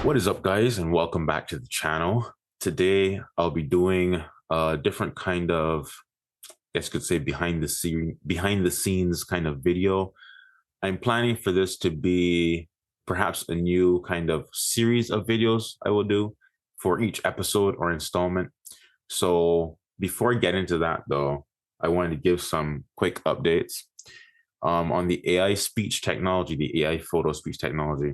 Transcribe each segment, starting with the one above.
What is up, guys, and welcome back to the channel. Today, I'll be doing a different kind of, I guess you could say, behind the scenes kind of video. I'm planning for this to be perhaps a new kind of series of videos I will do for each episode or installment. So before I get into that, though, I wanted to give some quick updates on the AI speech technology, the AI photo speech technology.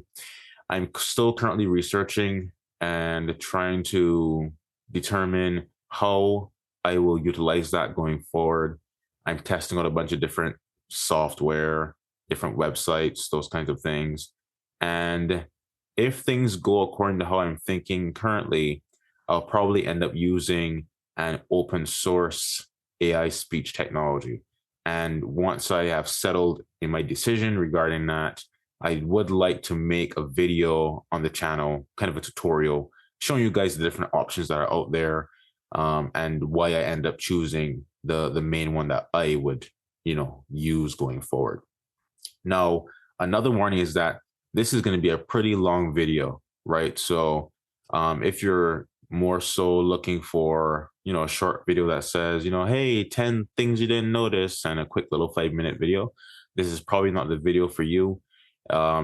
I'm still currently researching and trying to determine how I will utilize that going forward. I'm testing out a bunch of different software, different websites, those kinds of things. And if things go according to how I'm thinking currently, I'll probably end up using an open source AI speech technology. And once I have settled in my decision regarding that, I would like to make a video on the channel, kind of a tutorial, showing you guys the different options that are out there, and why I end up choosing the main one that I would, use going forward. Now, another warning is that this is going to be a pretty long video, right? So, if you're more so looking for, a short video that says, hey, 10 things you didn't notice, and a quick little 5-minute video, this is probably not the video for you.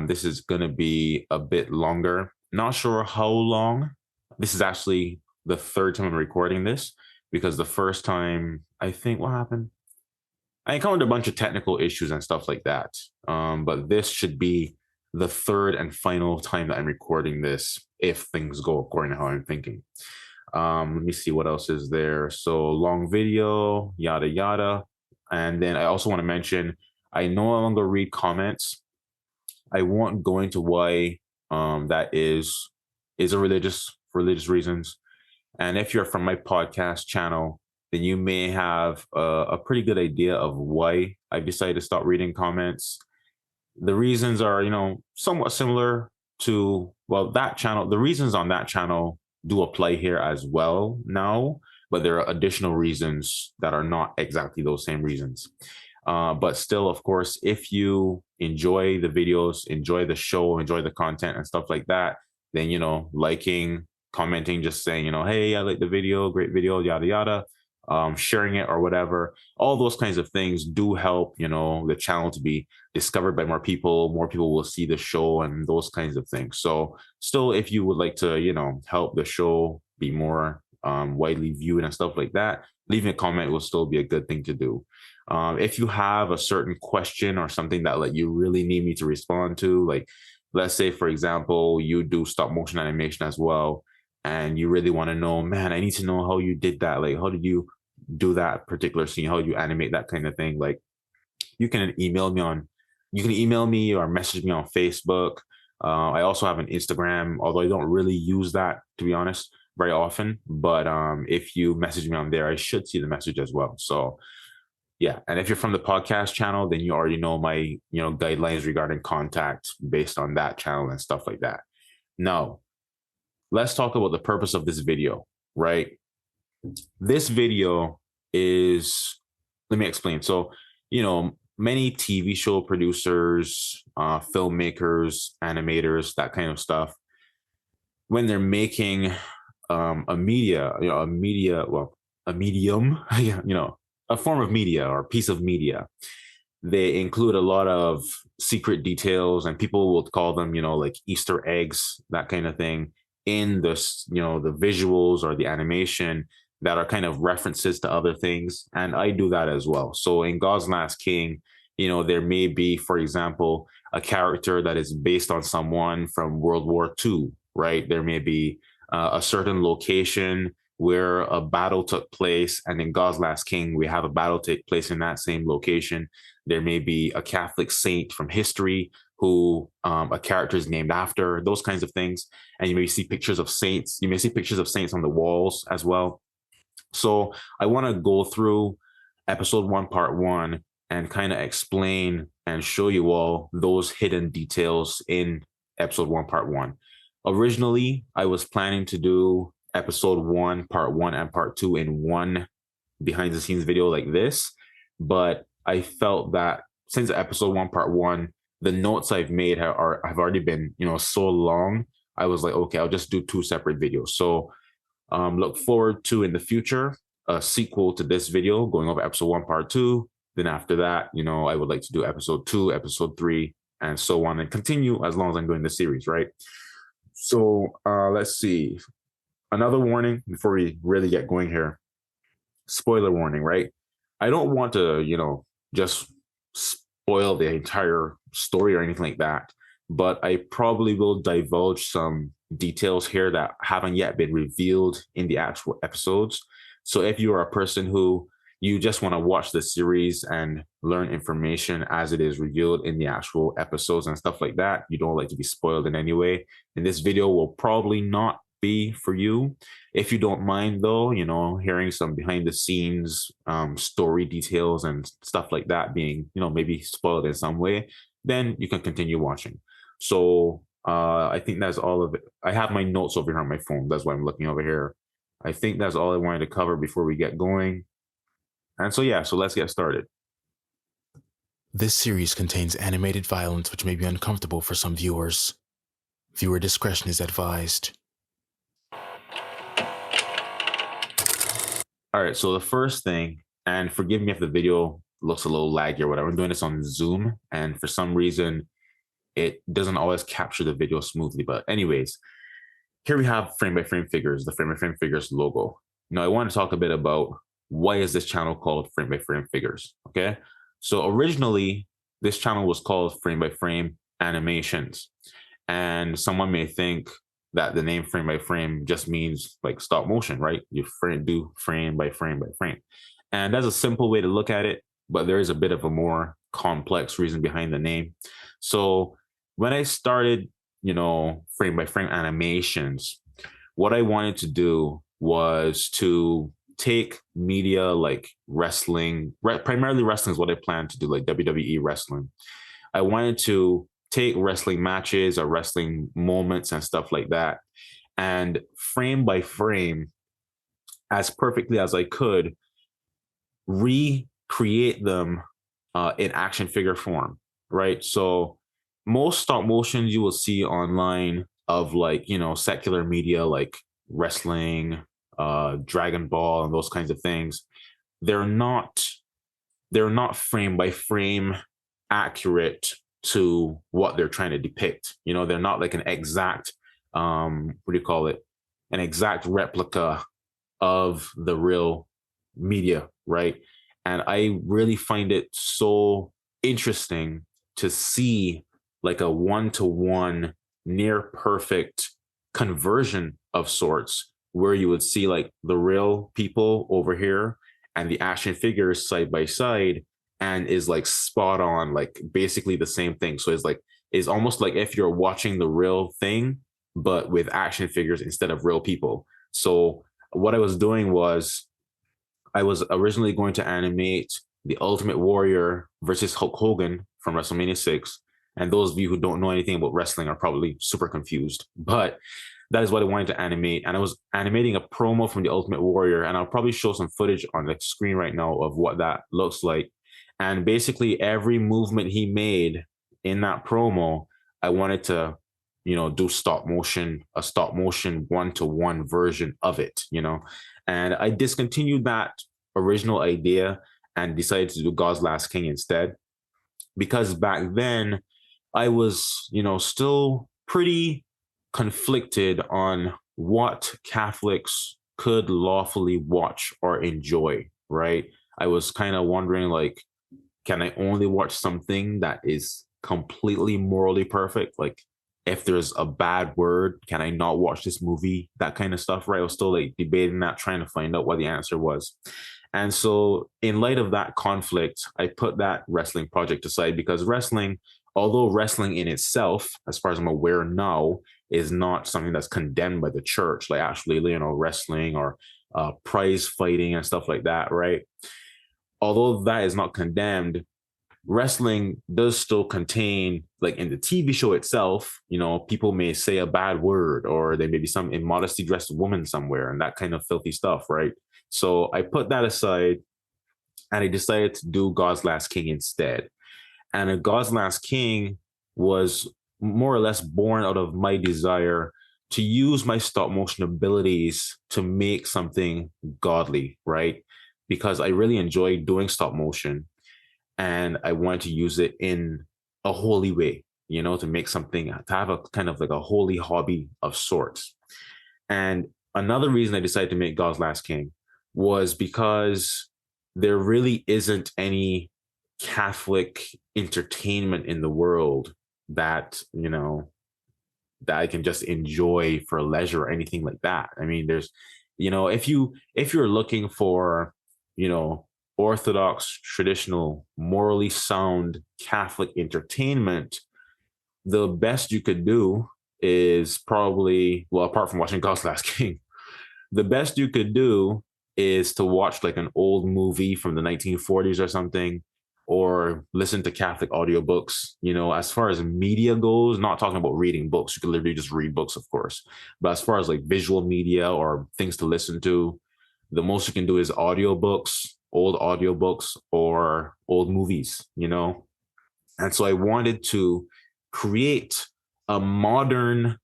This is going to be a bit longer. Not sure how long. This is actually the third time I'm recording this, because the first time, I think, what happened? I encountered a bunch of technical issues and stuff like that. But this should be the third and final time that I'm recording this, if things go according to how I'm thinking. Let me see what else is there. So long video, yada, yada. And then I also want to mention, I no longer read comments. I won't go into why that is a religious reasons. And if you're from my podcast channel, then you may have a pretty good idea of why I've decided to stop reading comments. The reasons are, somewhat similar to, well, that channel. The reasons on that channel do apply here as well now, but there are additional reasons that are not exactly those same reasons. But still, of course, if you enjoy the videos, enjoy the show, enjoy the content and stuff like that, then, liking, commenting, just saying, hey, I like the video, great video, yada, yada, sharing it or whatever, all those kinds of things do help, the channel to be discovered by more people will see the show and those kinds of things. So still, if you would like to, help the show be more widely viewed and stuff like that, leaving a comment will still be a good thing to do. If you have a certain question or something that you really need me to respond to, like let's say, for example, you do stop motion animation as well, and you really want to know, man, I need to know how you did that. Like, how did you do that particular scene? How do you animate that kind of thing? Like, you can email me or message me on Facebook. I also have an Instagram, although I don't really use that, to be honest, very often. But if you message me on there, I should see the message as well. So yeah. And if you're from the podcast channel, then you already know my, guidelines regarding contact based on that channel and stuff like that. Now, let's talk about the purpose of this video, right? This video is, let me explain. So, many TV show producers, filmmakers, animators, that kind of stuff, when they're making a medium, a form of media or a piece of media, they include a lot of secret details, and people will call them, like Easter eggs, that kind of thing, in this, the visuals or the animation that are kind of references to other things. And I do that as well. So in God's Last King, there may be, for example, a character that is based on someone from World War II, right? There may be a certain location where a battle took place, and in God's Last King, we have a battle take place in that same location. There may be a Catholic saint from history who a character is named after, those kinds of things. And you may see pictures of saints. You may see pictures of saints on the walls as well. So I want to go through episode 1, part 1, and kind of explain and show you all those hidden details in episode 1, part 1. Originally, I was planning to do episode 1, part 1, and part 2 in one behind the scenes video like this. But I felt that since episode 1, part 1, the notes I've made have already been, so long, I was like, okay, I'll just do 2 separate videos. So look forward to, in the future, a sequel to this video going over episode 1 part 2. Then after that, I would like to do episode 2, episode 3, and so on, and continue as long as I'm doing the series, right? So let's see. Another warning before we really get going here. Spoiler warning, right? I don't want to, just spoil the entire story or anything like that, but I probably will divulge some details here that haven't yet been revealed in the actual episodes. So if you are a person who you just want to watch the series and learn information as it is revealed in the actual episodes and stuff like that, you don't like to be spoiled in any way, and this video will probably not be for you. If you don't mind, though, hearing some behind the scenes story details and stuff like that being, maybe spoiled in some way, then you can continue watching. So I think that's all of it. I have my notes over here on my phone. That's why I'm looking over here. I think that's all I wanted to cover before we get going. And so, yeah, so let's get started. This series contains animated violence which may be uncomfortable for some viewers. Viewer discretion is advised. All right, so the first thing, and forgive me if the video looks a little laggy or whatever, I'm doing this on Zoom, and for some reason, it doesn't always capture the video smoothly. But anyways, here we have frame-by-frame figures, the frame-by-frame figures logo. Now, I want to talk a bit about why is this channel called frame-by-frame figures, okay? So originally, this channel was called frame-by-frame animations. And someone may think that the name frame by frame just means like stop motion, right? You do frame by frame by frame. And that's a simple way to look at it, but there is a bit of a more complex reason behind the name. So when I started, frame by frame animations, what I wanted to do was to take media like wrestling, primarily wrestling is what I planned to do, like WWE wrestling. I wanted to take wrestling matches or wrestling moments and stuff like that, and frame by frame, as perfectly as I could, recreate them in action figure form, right? So most stop motions you will see online of like, secular media like wrestling, Dragon Ball and those kinds of things, they're not frame by frame accurate to what they're trying to depict. They're not like an exact an exact replica of the real media, right? And I really find it so interesting to see like a one-to-one near perfect conversion of sorts, where you would see like the real people over here and the action figures side by side, and is like spot on, like basically the same thing. So it's almost like if you're watching the real thing, but with action figures instead of real people. So what I was doing was I was originally going to animate the Ultimate Warrior versus Hulk Hogan from WrestleMania 6. And those of you who don't know anything about wrestling are probably super confused, but that is what I wanted to animate. And I was animating a promo from the Ultimate Warrior, and I'll probably show some footage on the screen right now of what that looks like. And basically every movement he made in that promo, I wanted to, do a stop motion one-to-one version of it, and I discontinued that original idea and decided to do God's Last King instead, because back then I was, still pretty conflicted on what Catholics could lawfully watch or enjoy, right? I was kind of wondering, like, can I only watch something that is completely morally perfect? Like, if there's a bad word, can I not watch this movie? That kind of stuff, right? I was still like debating that, trying to find out what the answer was. And so in light of that conflict, I put that wrestling project aside, because wrestling, although wrestling in itself, as far as I'm aware now, is not something that's condemned by the church, like actually, wrestling or prize fighting and stuff like that, right? Although that is not condemned, wrestling does still contain, like in the TV show itself, people may say a bad word, or there may be some immodestly dressed woman somewhere and that kind of filthy stuff, right? So I put that aside and I decided to do God's Last King instead. And a God's Last King was more or less born out of my desire to use my stop motion abilities to make something godly, right? Because I really enjoy doing stop motion and I wanted to use it in a holy way, to make something, to have a kind of like a holy hobby of sorts. And another reason I decided to make God's Last King was because there really isn't any Catholic entertainment in the world that, that I can just enjoy for leisure or anything like that. I mean, there's, if you're looking for, orthodox, traditional, morally sound Catholic entertainment, the best you could do is probably, well, apart from watching God's Last King, the best you could do is to watch like an old movie from the 1940s or something, or listen to Catholic audiobooks. As far as media goes, not talking about reading books, you can literally just read books, of course. But as far as like visual media or things to listen to, the most you can do is old audiobooks, or old movies. And so I wanted to create a modern,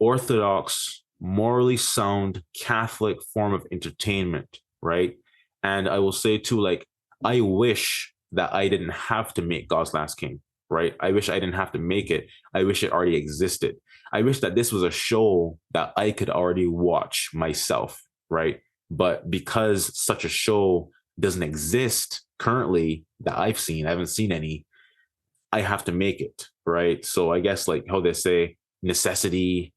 orthodox, morally sound Catholic form of entertainment, right? And I will say too, like, I wish that I didn't have to make God's Last King, right? I wish I didn't have to make it. I wish it already existed. I wish that this was a show that I could already watch myself, right? But because such a show doesn't exist currently that I haven't seen any, I have to make it, right? So I guess like how they say necessity,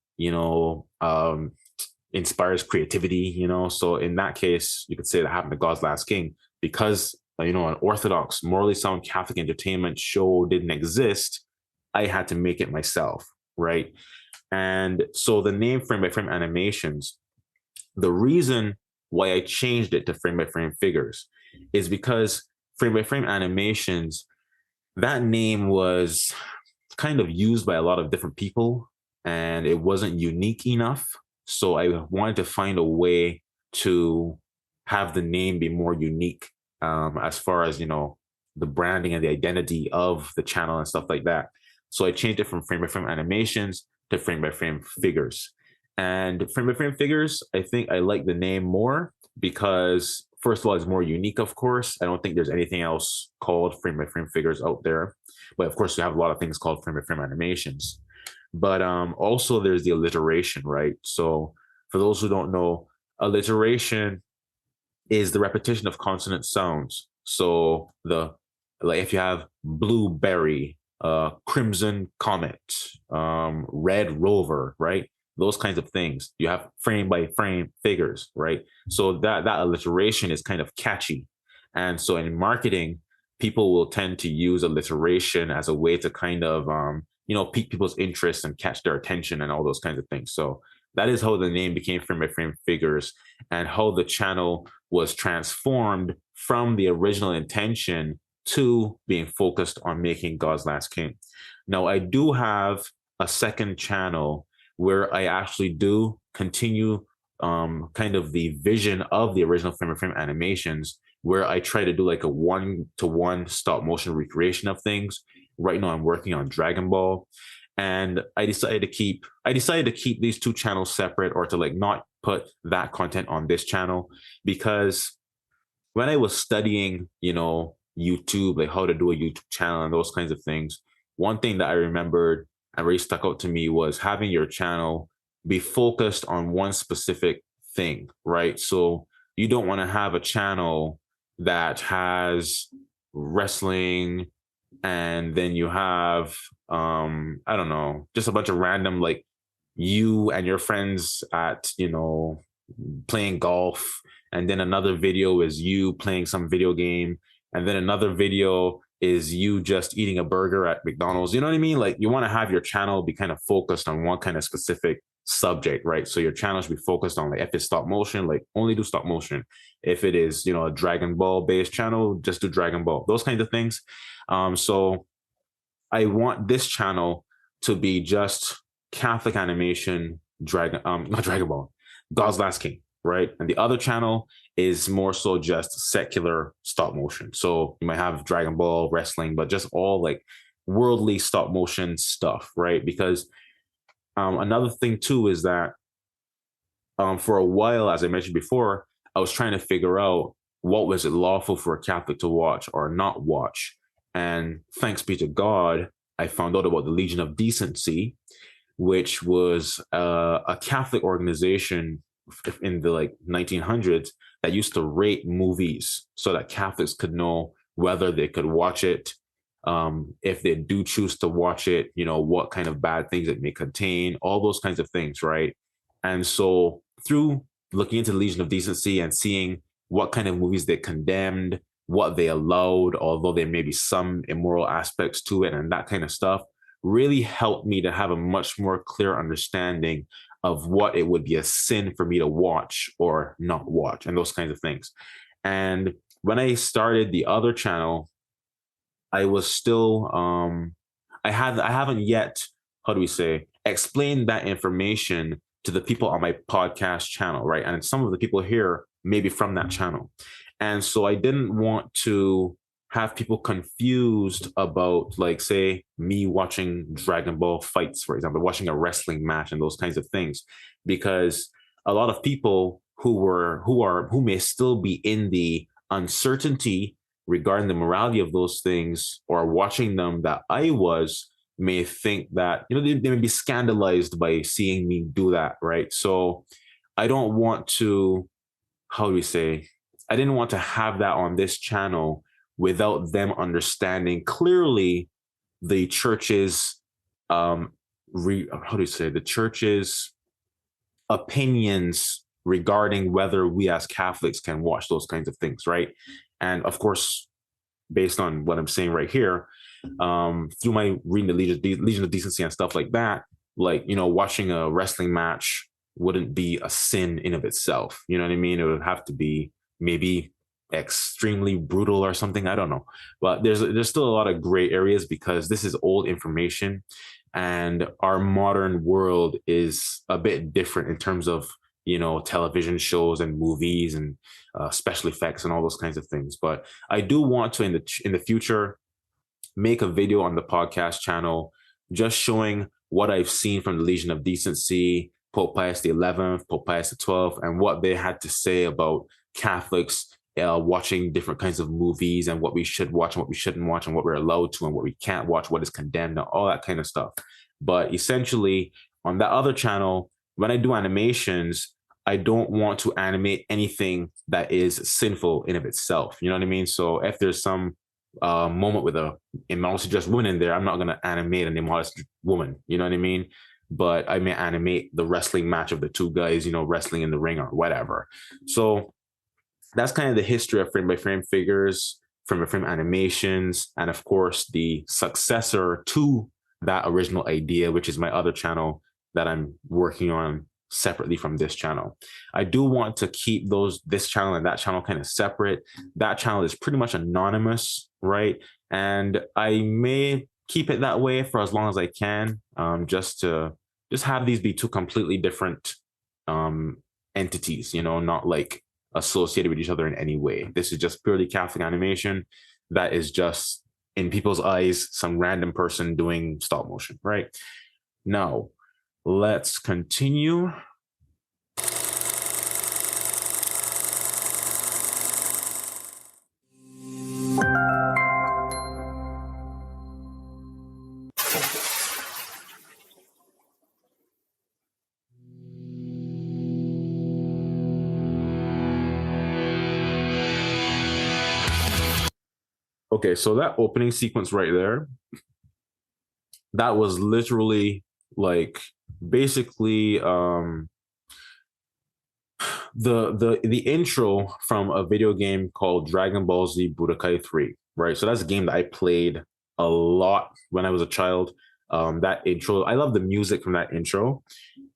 inspires creativity. So in that case, you could say that happened to God's Last King because, an orthodox, morally sound Catholic entertainment show didn't exist. I had to make it myself, right? And so the name Frame by Frame Animations, the reason why I changed it to Frame by Frame Figures is because Frame by Frame Animations, that name was kind of used by a lot of different people and it wasn't unique enough. So I wanted to find a way to have the name be more unique, as far as, the branding and the identity of the channel and stuff like that. So I changed it from Frame by Frame Animations to Frame by Frame Figures. And Frame by Frame Figures, I think I like the name more because, first of all, it's more unique, of course. I don't think there's anything else called Frame by Frame Figures out there. But of course, you have a lot of things called Frame by Frame Animations. But also there's the alliteration, right? So for those who don't know, alliteration is the repetition of consonant sounds. So if you have blueberry, crimson comet, red rover, right? Those kinds of things. You have frame by frame figures, right? So that alliteration is kind of catchy. And so in marketing, people will tend to use alliteration as a way to kind of pique people's interest and catch their attention and all those kinds of things. So that is how the name became Frame by Frame Figures and how the channel was transformed from the original intention to being focused on making God's Last King. Now, I do have a second channel where I actually do continue kind of the vision of the original Frame by Frame Animations, where I try to do like a 1-to-1 stop motion recreation of things. Right now I'm working on Dragon Ball. And I decided to keep these two channels separate, or to like not put that content on this channel, because when I was studying, YouTube, like how to do a YouTube channel and those kinds of things, one thing that I remembered and really stuck out to me was having your channel be focused on one specific thing, right? So you don't want to have a channel that has wrestling and then you have I don't know, just a bunch of random, like, you and your friends at playing golf, and then another video is you playing some video game, and then another video is you just eating a burger at McDonald's. You know what I mean? Like, you want to have your channel be kind of focused on one kind of specific subject, right? So your channel should be focused on, like, if it's stop motion, like only do stop motion. If it is, a Dragon Ball based channel, just do Dragon Ball, those kinds of things. So I want this channel to be just Catholic animation, not Dragon Ball, God's Last King, right? And the other channel is more so just secular stop motion. So you might have Dragon Ball, wrestling, but just all like worldly stop motion stuff, right? Because Another thing too is that for a while, as I mentioned before, I was trying to figure out what was it lawful for a Catholic to watch or not watch. And thanks be to God, I found out about the Legion of Decency, which was a Catholic organization in the like 1900s that used to rate movies so that Catholics could know whether they could watch it, if they do choose to watch it, what kind of bad things it may contain, all those kinds of things, right? And so through looking into the Legion of Decency and seeing what kind of movies they condemned, what they allowed, although there may be some immoral aspects to it and that kind of stuff, really helped me to have a much more clear understanding of what it would be a sin for me to watch or not watch and those kinds of things. And when I started the other channel, I was still I haven't yet, how do we say, explained that information to the people on my podcast channel, right? And some of the people here maybe from that channel. And so I didn't want to have people confused about, like, say, me watching Dragon Ball fights, for example, watching a wrestling match and those kinds of things, because a lot of people who may still be in the uncertainty regarding the morality of those things or watching them that I was may think that, they may be scandalized by seeing me do that, right? So I don't want to, how do we say, I didn't want to have that on this channel without them understanding clearly the church's how do you say, the church's opinions regarding whether we as Catholics can watch those kinds of things, right? And of course, based on what I'm saying right here, through my reading the Legion of Decency and stuff like that, like, watching a wrestling match wouldn't be a sin in of itself. You know what I mean? It would have to be maybe extremely brutal or something. I don't know. But there's still a lot of gray areas because this is old information and our modern world is a bit different in terms of, television shows and movies and special effects and all those kinds of things. But I do want to in the future make a video on the podcast channel just showing what I've seen from the Legion of Decency, Pope Pius XI, Pope Pius XII, and what they had to say about Catholics watching different kinds of movies and what we should watch and what we shouldn't watch and what we're allowed to and what we can't watch, what is condemned, and all that kind of stuff. But essentially, on that other channel, when I do animations, I don't want to animate anything that is sinful in of itself. You know what I mean? So if there's some moment with a immodestly dressed woman in there, I'm not going to animate an immodest woman. You know what I mean? But I may animate the wrestling match of the two guys, wrestling in the ring or whatever. So that's kind of the history of frame by frame figures, frame by frame animations, and of course the successor to that original idea, which is my other channel that I'm working on separately from this channel. I do want to keep this channel and that channel kind of separate. That channel is pretty much anonymous, right? And I may keep it that way for as long as I can, just have these be two completely different entities, not like associated with each other in any way. This is just purely Catholic animation that is just, in people's eyes, some random person doing stop motion, right? Now, let's continue. Okay, so that opening sequence right there, that was literally like basically the intro from a video game called Dragonball Z Budokai 3, right? So that's a game that I played a lot when I was a child. That intro, I love the music from that intro.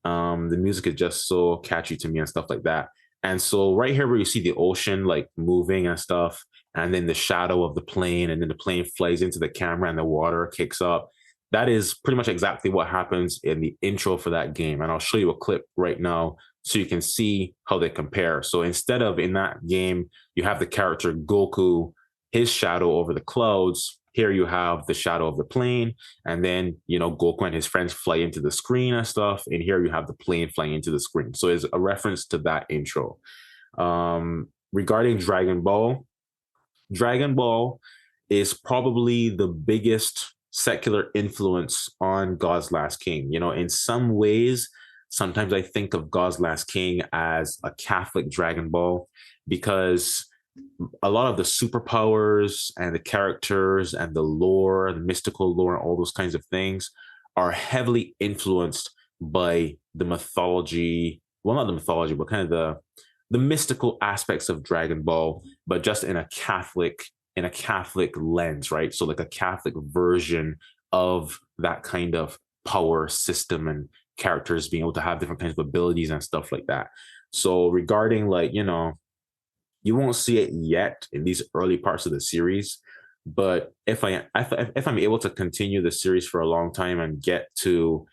The music is just so catchy to me and stuff like that. And so right here where you see the ocean like moving and stuff, and then the shadow of the plane, and then the plane flies into the camera and the water kicks up. That is pretty much exactly what happens in the intro for that game. And I'll show you a clip right now so you can see how they compare. So instead of in that game, you have the character Goku, his shadow over the clouds, here you have the shadow of the plane, and then Goku and his friends fly into the screen and stuff, and here you have the plane flying into the screen. So it's a reference to that intro. Regarding Dragon Ball is probably the biggest secular influence on God's Last King. In some ways, sometimes I think of God's Last King as a Catholic Dragon Ball, because a lot of the superpowers and the characters and the lore, the mystical lore, and all those kinds of things are heavily influenced by the mythology. Well, not the mythology, but kind of the mystical aspects of Dragon Ball, but just in a Catholic lens, right? So like a Catholic version of that kind of power system and characters being able to have different kinds of abilities and stuff like that. So regarding you won't see it yet in these early parts of the series, but if I'm able to continue the series for a long time and get to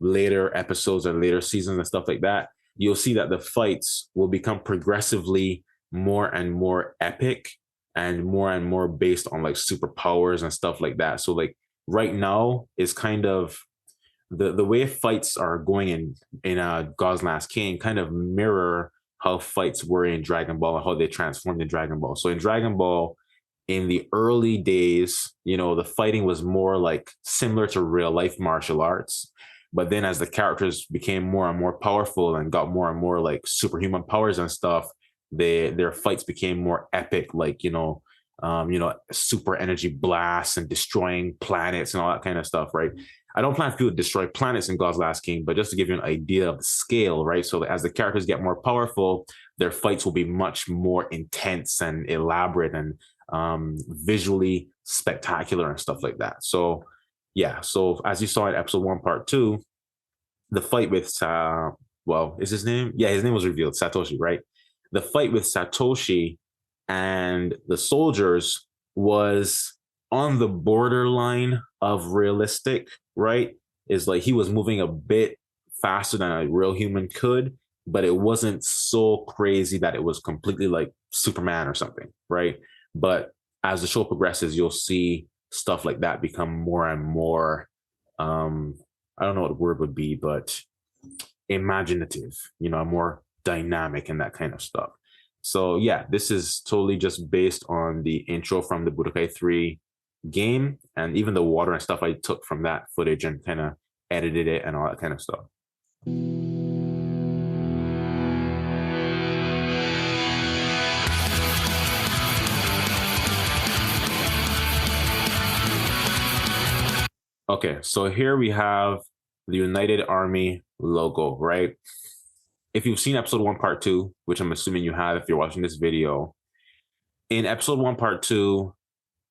later episodes and later seasons and stuff like that, you'll see that the fights will become progressively more and more epic and more based on like superpowers and stuff like that. So like right now is kind of the way fights are going in God's Last King kind of mirror how fights were in Dragon Ball and how they transformed in Dragon Ball. So in Dragon Ball, in the early days, the fighting was more like similar to real life martial arts. But then as the characters became more and more powerful and got more and more like superhuman powers and stuff, their fights became more epic, like, super energy blasts and destroying planets and all that kind of stuff, right? I don't plan for people to destroy planets in God's Last King, but just to give you an idea of the scale, right? So as the characters get more powerful, their fights will be much more intense and elaborate and visually spectacular and stuff like that. So yeah, so as you saw in episode 1, part 2, the fight with is his name? Yeah, his name was revealed, Satoshi, right? The fight with Satoshi and the soldiers was on the borderline of realistic, right? Is like he was moving a bit faster than a real human could, but it wasn't so crazy that it was completely like Superman or something, right? But as the show progresses, you'll see stuff like that become more and more, I don't know what the word would be, but imaginative, more dynamic and that kind of stuff. So yeah, this is totally just based on the intro from the Budokai 3 game, and even the water and stuff I took from that footage and kind of edited it and all that kind of stuff. Okay, so here we have the United Army logo, right? If you've seen episode 1, part 2, which I'm assuming you have if you're watching this video, in episode 1, part 2,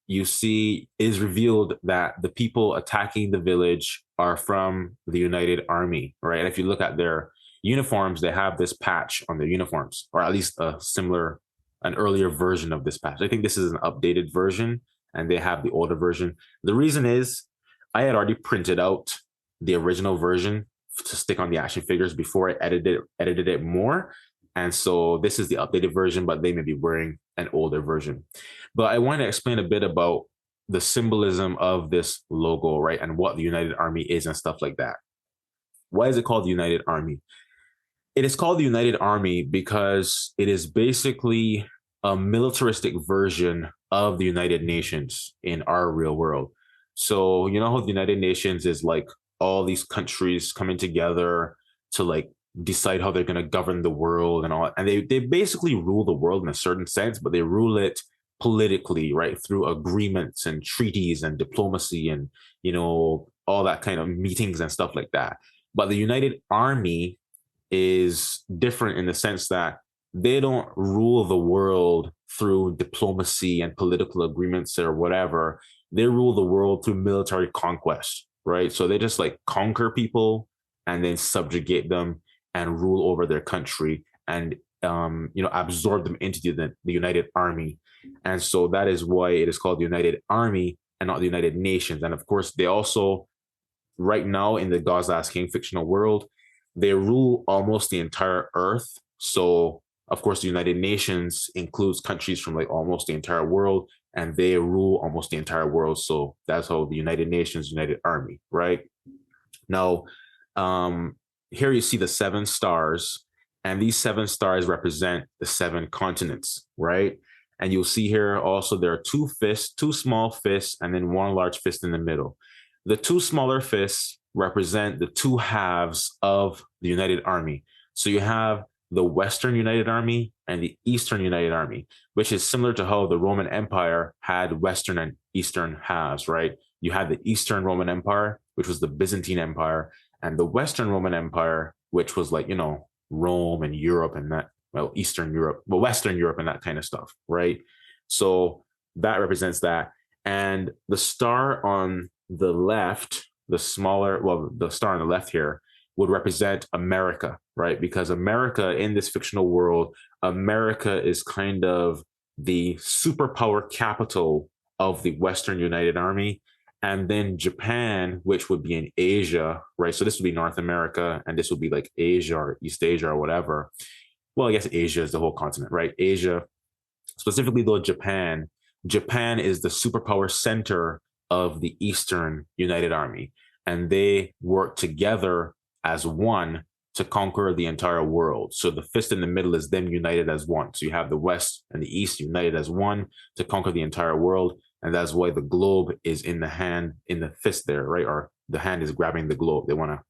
you see it is revealed that the people attacking the village are from the United Army, right? And if you look at their uniforms, they have this patch on their uniforms, or at least an earlier version of this patch. I think this is an updated version, and they have the older version. The reason is I had already printed out the original version to stick on the action figures before I edited it more. And so this is the updated version, but they may be wearing an older version. But I want to explain a bit about the symbolism of this logo, right? And what the United Army is and stuff like that. Why is it called the United Army? It is called the United Army because it is basically a militaristic version of the United Nations in our real world. So you know how the United Nations is like all these countries coming together to like decide how they're going to govern the world and all, and they basically rule the world in a certain sense, but they rule it politically, right, through agreements and treaties and diplomacy and all that kind of meetings and stuff like that. But the United Army is different in the sense that they don't rule the world through diplomacy and political agreements or whatever. They rule the world through military conquest, right? So they just like conquer people and then subjugate them and rule over their country and absorb them into the United Army. And so that is why it is called the United Army and not the United Nations. And of course, they also, right now in the God's Last King fictional world, they rule almost the entire earth. So of course, the United Nations includes countries from like almost the entire world, and they rule almost the entire world. So that's how the United Nations, United Army, right? Now, here you see the 7 stars, and these 7 stars represent the 7 continents, right? And you'll see here also there are 2 fists, 2 small fists, and then 1 large fist in the middle. The 2 smaller fists represent the 2 halves of the United Army. So you have the Western United Army and the Eastern United Army, which is similar to how the Roman Empire had Western and Eastern halves, right? You had the Eastern Roman Empire, which was the Byzantine Empire, and the Western Roman Empire, which was like, Rome and Europe and that, well, Eastern Europe, but Western Europe and that kind of stuff, right? So that represents that. And the star on the left, the star on the left here would represent America, right? Because America in this fictional world, America is kind of the superpower capital of the Western United Army. And then Japan, which would be in Asia, right? So this would be North America, and this would be like Asia or East Asia or whatever. Well, I guess Asia is the whole continent, right? Asia, specifically though Japan is the superpower center of the Eastern United Army, and they work together as one to conquer the entire world. So the fist in the middle is them united as one. So you have the West and the East united as one to conquer the entire world. And that's why the globe is in the hand, in the fist there, right? Or the hand is grabbing the globe. They want to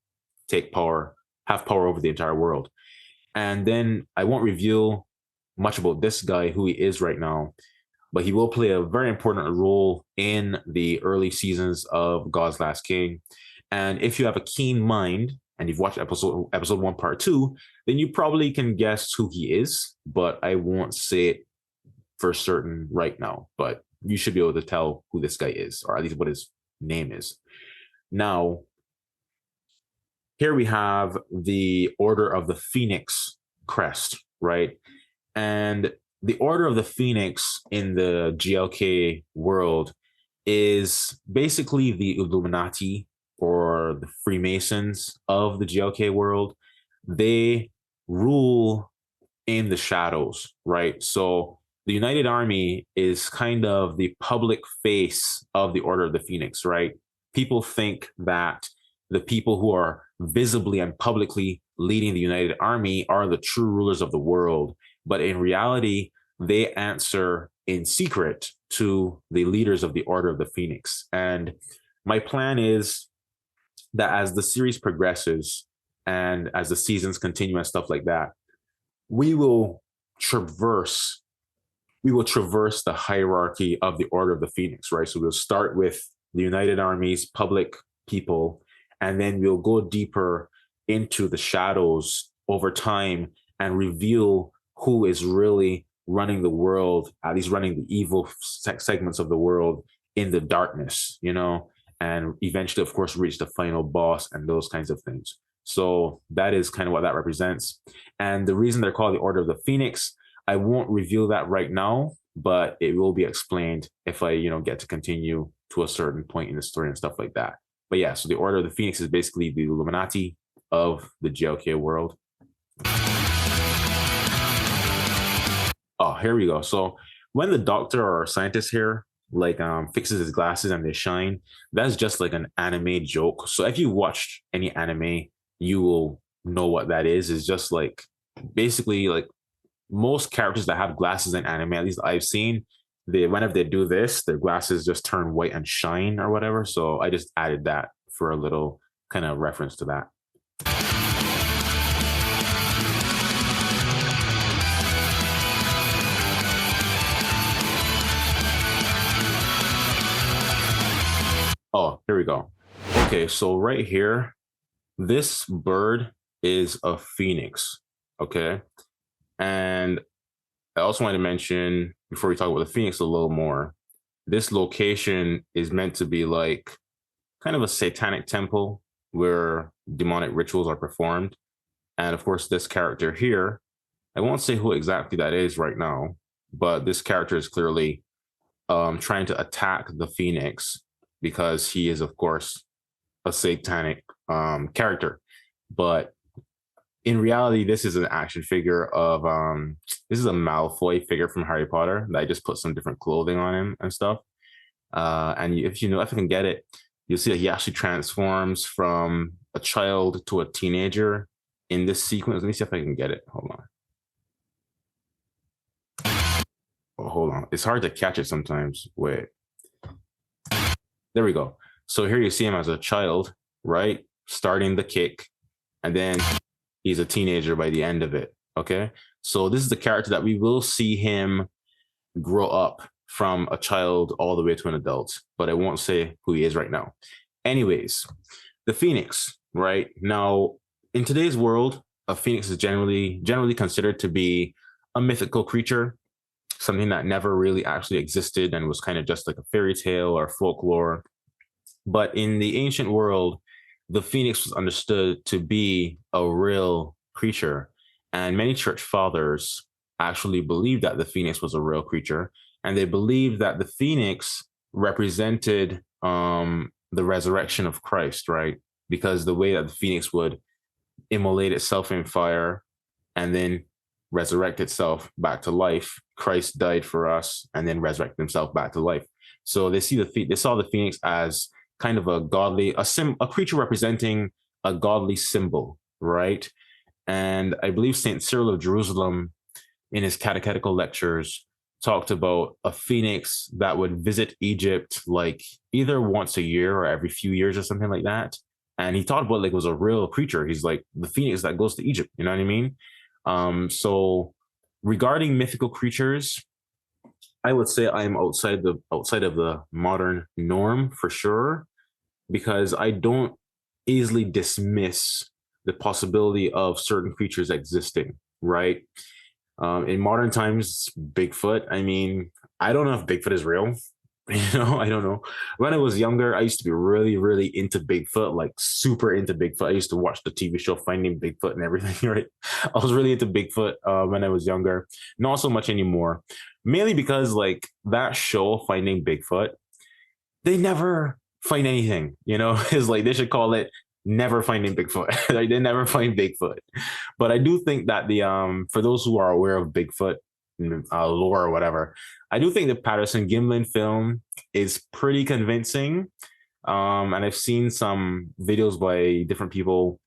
take power, have power over the entire world. And then I won't reveal much about this guy, who he is right now, but he will play a very important role in the early seasons of God's Last King. And if you have a keen mind and you've watched episode 1, part 2, then you probably can guess who he is, but I won't say it for certain right now. But you should be able to tell who this guy is, or at least what his name is. Now, here we have the Order of the Phoenix crest, right? And the Order of the Phoenix in the GLK world is basically the Illuminati or the Freemasons of the GLK world. They rule in the shadows, right? So the United Army is kind of the public face of the Order of the Phoenix, right? People think that the people who are visibly and publicly leading the United Army are the true rulers of the world. But in reality, they answer in secret to the leaders of the Order of the Phoenix. And my plan is that as the series progresses and as the seasons continue and stuff like that, we will traverse the hierarchy of the Order of the Phoenix, right? So we'll start with the United Army's public people, and then we'll go deeper into the shadows over time and reveal who is really running the world, at least running the evil segments of the world in the darkness, and eventually, of course, reach the final boss and those kinds of things. So that is kind of what that represents. And the reason they're called the Order of the Phoenix, I won't reveal that right now, but it will be explained if I, get to continue to a certain point in the story and stuff like that. But yeah, so the Order of the Phoenix is basically the Illuminati of the GLK world. Oh, here we go. So when the doctor or scientist here fixes his glasses and they shine, that's just like an anime joke. So if you watched any anime, you will know what that is. It's just like basically like most characters that have glasses in anime, at least I've seen, whenever they do this, their glasses just turn white and shine or whatever. So I just added that for a little kind of reference to that. Oh, here we go. Okay, so right here, this bird is a phoenix, okay? And I also want to mention, before we talk about the phoenix a little more, this location is meant to be like kind of a satanic temple where demonic rituals are performed. And of course, this character here, I won't say who exactly that is right now, but this character is clearly trying to attack the phoenix because he is, of course, a satanic character. But in reality, this is an action figure of this is a Malfoy figure from Harry Potter that I just put some different clothing on him and stuff. And if I can get it, you'll see that he actually transforms from a child to a teenager in this sequence. Let me see if I can get it. Hold on. Oh, hold on. It's hard to catch it sometimes. Wait. There we go. So here you see him as a child, right? Starting the kick. And then he's a teenager by the end of it. Okay. So this is the character that we will see him grow up from a child all the way to an adult, but I won't say who he is right now. Anyways, the Phoenix, right? Now, in today's world, a Phoenix is generally considered to be a mythical creature, something that never really actually existed and was kind of just like a fairy tale or folklore. But in the ancient world, the Phoenix was understood to be a real creature. And many church fathers actually believed that the Phoenix was a real creature. And they believed that the Phoenix represented the resurrection of Christ, right? Because the way that the Phoenix would immolate itself in fire and then resurrect itself back to life. Christ died for us and then resurrected himself back to life. So they saw the Phoenix as kind of a creature representing a godly symbol, right? And I believe Saint Cyril of Jerusalem, in his catechetical lectures, talked about a phoenix that would visit Egypt like either once a year or every few years or something like that. And he talked about like it was a real creature. He's like the phoenix that goes to Egypt. You know what I mean? So regarding mythical creatures, I would say I'm outside of the modern norm for sure, because I don't easily dismiss the possibility of certain creatures existing, right? In modern times, Bigfoot, I mean, I don't know if Bigfoot is real. I don't know. When I was younger, I used to be really, really into Bigfoot, like super into Bigfoot. I used to watch the TV show Finding Bigfoot and everything, right? I was really into Bigfoot when I was younger. Not so much anymore. Mainly because like that show, Finding Bigfoot, they never find anything, It's like they should call it Never Finding Bigfoot. Like they never find Bigfoot. But I do think that for those who are aware of Bigfoot lore or whatever, I do think the Patterson Gimlin film is pretty convincing. And I've seen some videos by different people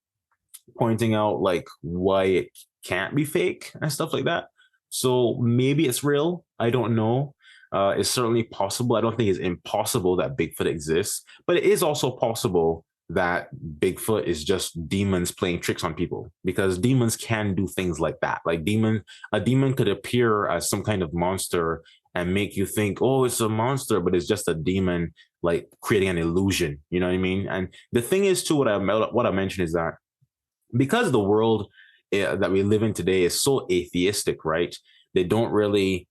pointing out like why it can't be fake and stuff like that. So maybe it's real. I don't know. It's certainly possible. I don't think it's impossible that Bigfoot exists, but it is also possible that Bigfoot is just demons playing tricks on people, because demons can do things like that. Like a demon could appear as some kind of monster and make you think, oh, it's a monster, but it's just a demon, like creating an illusion. You know what I mean? And the thing is, too, what I mentioned is that because the world that we live in today is so atheistic, right? They don't really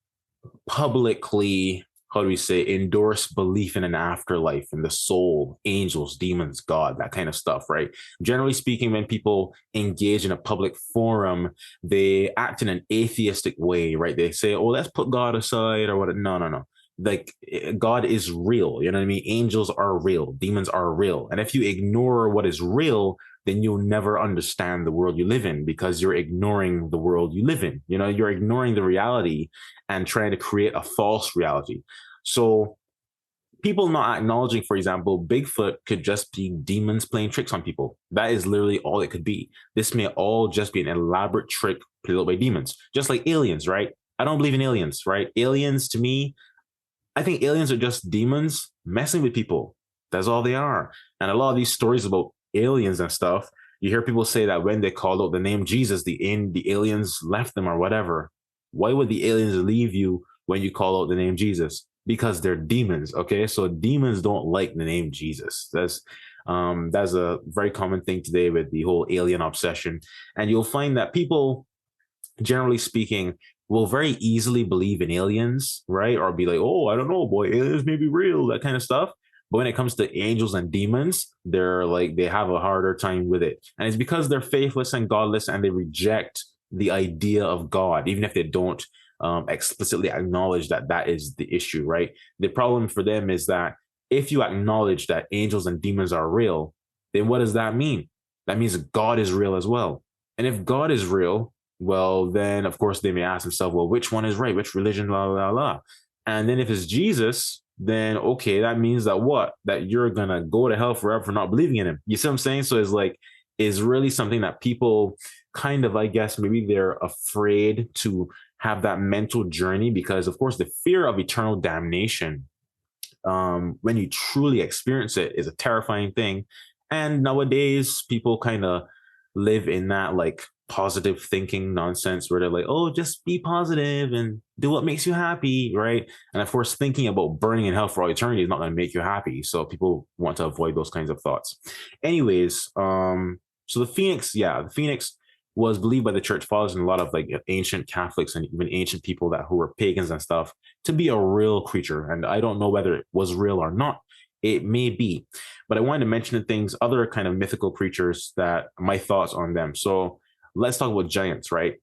publicly, how do we say, endorse belief in an afterlife, in the soul, angels, demons, God, that kind of stuff, right? Generally speaking, when people engage in a public forum, they act in an atheistic way, right? They say, oh, let's put God aside or what. No. Like God is real. You know what I mean? Angels are real. Demons are real. And if you ignore what is real, then you'll never understand the world you live in, because you're ignoring the world you live in. You're ignoring the reality and trying to create a false reality. So people not acknowledging, for example, Bigfoot could just be demons playing tricks on people. That is literally all it could be. This may all just be an elaborate trick played out by demons, just like aliens, right? I don't believe in aliens, right? Aliens, to me, I think aliens are just demons messing with people. That's all they are. And a lot of these stories about aliens and stuff, you hear people say that when they called out the name Jesus, the aliens left them or whatever. Why would the aliens leave you when you call out the name Jesus? Because they're demons. Okay, so demons don't like the name Jesus. That's a very common thing today with the whole alien obsession. And you'll find that people, generally speaking, will very easily believe in aliens, right? Or be like, oh, I don't know, boy, aliens may be real, that kind of stuff. But when it comes to angels and demons, they have a harder time with it. And it's because they're faithless and godless, and they reject the idea of God, even if they don't explicitly acknowledge that that is the issue, right? The problem for them is that if you acknowledge that angels and demons are real, then what does that mean? That means God is real as well. And if God is real, well, then of course they may ask themselves, well, which one is right? Which religion, blah, blah, blah. And then if it's Jesus, then okay, that means that what? That you're gonna go to hell forever for not believing in him. You see what I'm saying? So it's like, is really something that people kind of, I guess, maybe they're afraid to have that mental journey because, of course, the fear of eternal damnation, when you truly experience it, is a terrifying thing. And nowadays, people kind of live in that like positive thinking nonsense where they're like, oh, just be positive and do what makes you happy, right? And of course, thinking about burning in hell for all eternity is not going to make you happy. So people want to avoid those kinds of thoughts. Anyways, so the Phoenix, yeah, the Phoenix was believed by the church fathers and a lot of like ancient Catholics and even ancient people that who were pagans and stuff to be a real creature. And I don't know whether it was real or not. It may be, but I wanted to mention the things, other kind of mythical creatures that my thoughts on them. So let's talk about giants, right?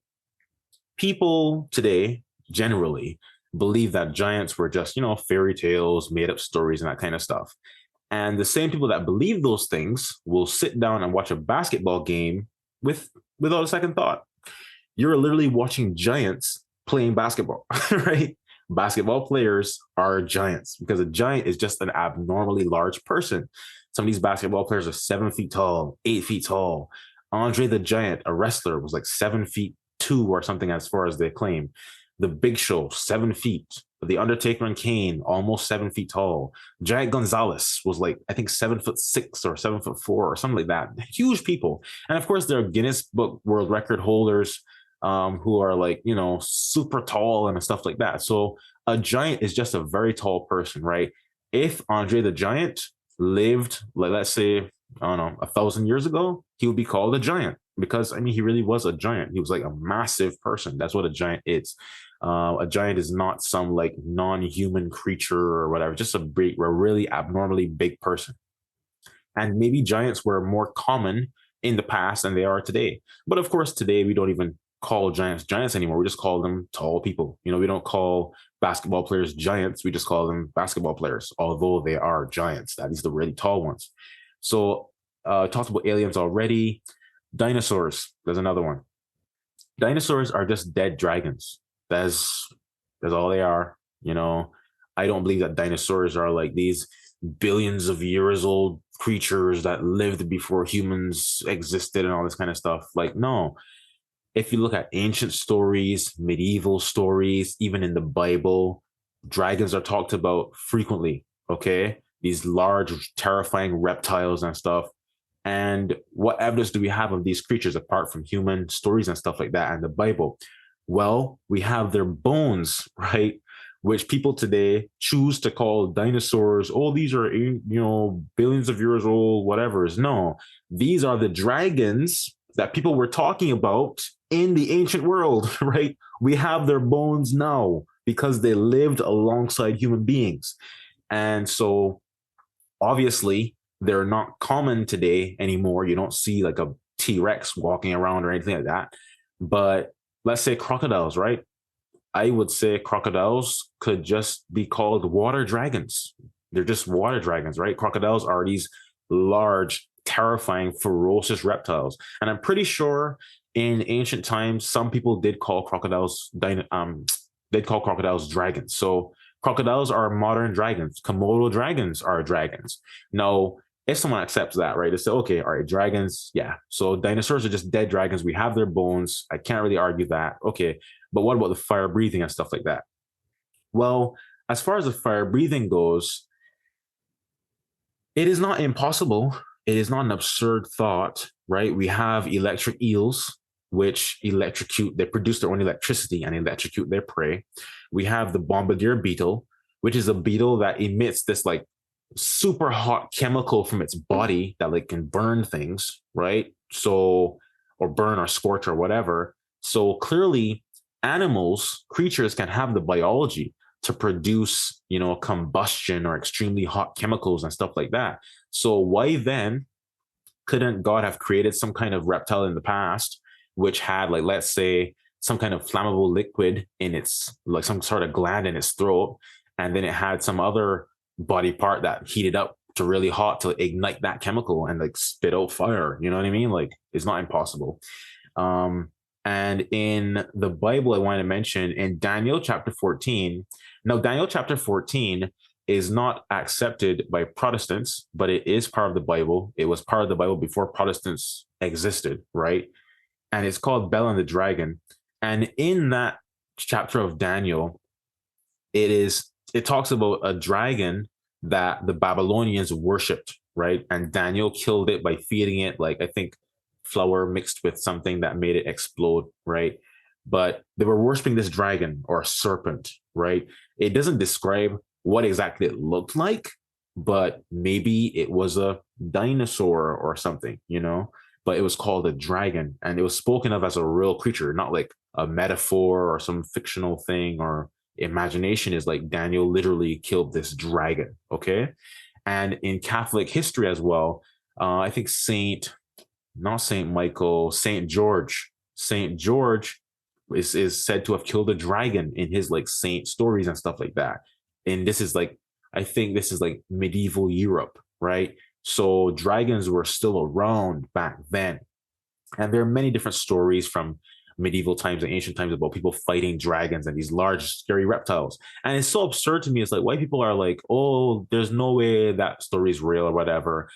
People today generally believe that giants were just, fairy tales, made up stories, and that kind of stuff. And the same people that believe those things will sit down and watch a basketball game with without a second thought. You're literally watching giants playing basketball, right? Basketball players are giants because a giant is just an abnormally large person. Some of these basketball players are 7 feet tall, 8 feet tall. Andre the Giant, a wrestler, was like 7 feet 2 or something as far as they claim. The Big Show, 7 feet. The Undertaker and Kane, almost 7 feet tall. Giant Gonzalez was like, I think 7 foot 6 or 7 foot 4 or something like that. Huge people. And of course, there are Guinness Book World Record holders who are like, super tall and stuff like that. So a giant is just a very tall person, right? If Andre the Giant lived, like, let's say, I don't know, 1,000 years ago, he would be called a giant because, I mean, he really was a giant. He was like a massive person. That's what a giant is. A giant is not some like non-human creature or whatever, just a really abnormally big person. And maybe giants were more common in the past than they are today. But of course, today we don't even call giants giants anymore. We just call them tall people. We don't call basketball players giants. We just call them basketball players, although they are giants. That is the really tall ones. So talked about aliens already. Dinosaurs, there's another one. Dinosaurs are just dead dragons. That's all they are. I don't believe that dinosaurs are like these billions of years old creatures that lived before humans existed and all this kind of stuff. Like, no. If you look at ancient stories, medieval stories, even in the Bible, dragons are talked about frequently. Okay. These large, terrifying reptiles and stuff. And what evidence do we have of these creatures apart from human stories and stuff like that and the Bible? Well, we have their bones, right? Which people today choose to call dinosaurs. Oh, these are, billions of years old, whatever. No, these are the dragons that people were talking about in the ancient world, right? We have their bones now because they lived alongside human beings. And so obviously, they're not common today anymore. You don't see like a T-Rex walking around or anything like that. But let's say crocodiles, right? I would say crocodiles could just be called water dragons. They're just water dragons, right? Crocodiles are these large, terrifying, ferocious reptiles. And I'm pretty sure in ancient times, some people did call crocodiles dragons. So crocodiles are modern dragons. Komodo dragons are dragons. Now, if someone accepts that, right, they say, okay, all right, dragons, yeah. So dinosaurs are just dead dragons. We have their bones. I can't really argue that. Okay, but what about the fire breathing and stuff like that? Well, as far as the fire breathing goes, it is not impossible. It is not an absurd thought, right? We have electric eels, which electrocute, they produce their own electricity and electrocute their prey. We have the bombardier beetle, which is a beetle that emits this like super hot chemical from its body that like can burn things, right? So, or burn or scorch or whatever. So clearly, animals, creatures can have the biology to produce, combustion or extremely hot chemicals and stuff like that. So why then couldn't God have created some kind of reptile in the past, which had like, let's say, some kind of flammable liquid in its, like some sort of gland in its throat, and then it had some other body part that heated up to really hot to ignite that chemical and like spit out fire. You know what I mean? Like, it's not impossible. And in the Bible, I want to mention in Daniel chapter 14. Now, Daniel chapter 14 is not accepted by Protestants, but it is part of the Bible. It was part of the Bible before Protestants existed, right? And it's called Bel and the Dragon. And in that chapter of Daniel, it talks about a dragon that the Babylonians worshipped, right? And Daniel killed it by feeding it, like, I think, flour mixed with something that made it explode, right? But they were worshiping this dragon or serpent, right? It doesn't describe what exactly it looked like, but maybe it was a dinosaur or something, but it was called a dragon, and it was spoken of as a real creature, not like a metaphor or some fictional thing or imagination. Is like Daniel literally killed this dragon, okay? And in Catholic history as well, I think not Saint Michael, Saint George is said to have killed a dragon in his like saint stories and stuff like that. And this is like, I think this is like medieval Europe, right? So dragons were still around back then. And there are many different stories from medieval times and ancient times about people fighting dragons and these large, scary reptiles. And it's so absurd to me. It's like white people are like, oh, there's no way that story is real or whatever.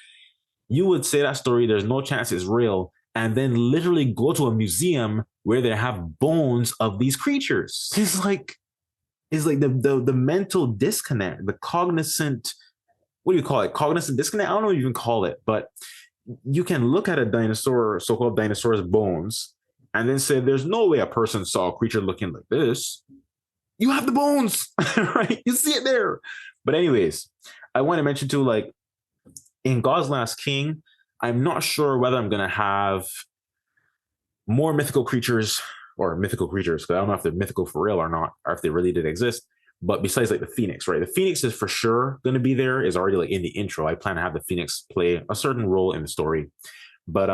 You would say that story, there's no chance it's real, and then literally go to a museum where they have bones of these creatures. It's like the mental disconnect, the cognizant, what do you call it? Cognizant disconnect? I don't know what you even call it, but you can look at a dinosaur, so-called dinosaur's bones, and then say, there's no way a person saw a creature looking like this. You have the bones, right? You see it there. But anyways, I want to mention too, like, in God's Last King, I'm not sure whether I'm going to have more mythical creatures, because I don't know if they're mythical for real or not, or if they really did exist. But besides like the Phoenix, right? The Phoenix is for sure going to be there, is already like in the intro. I plan to have the Phoenix play a certain role in the story. But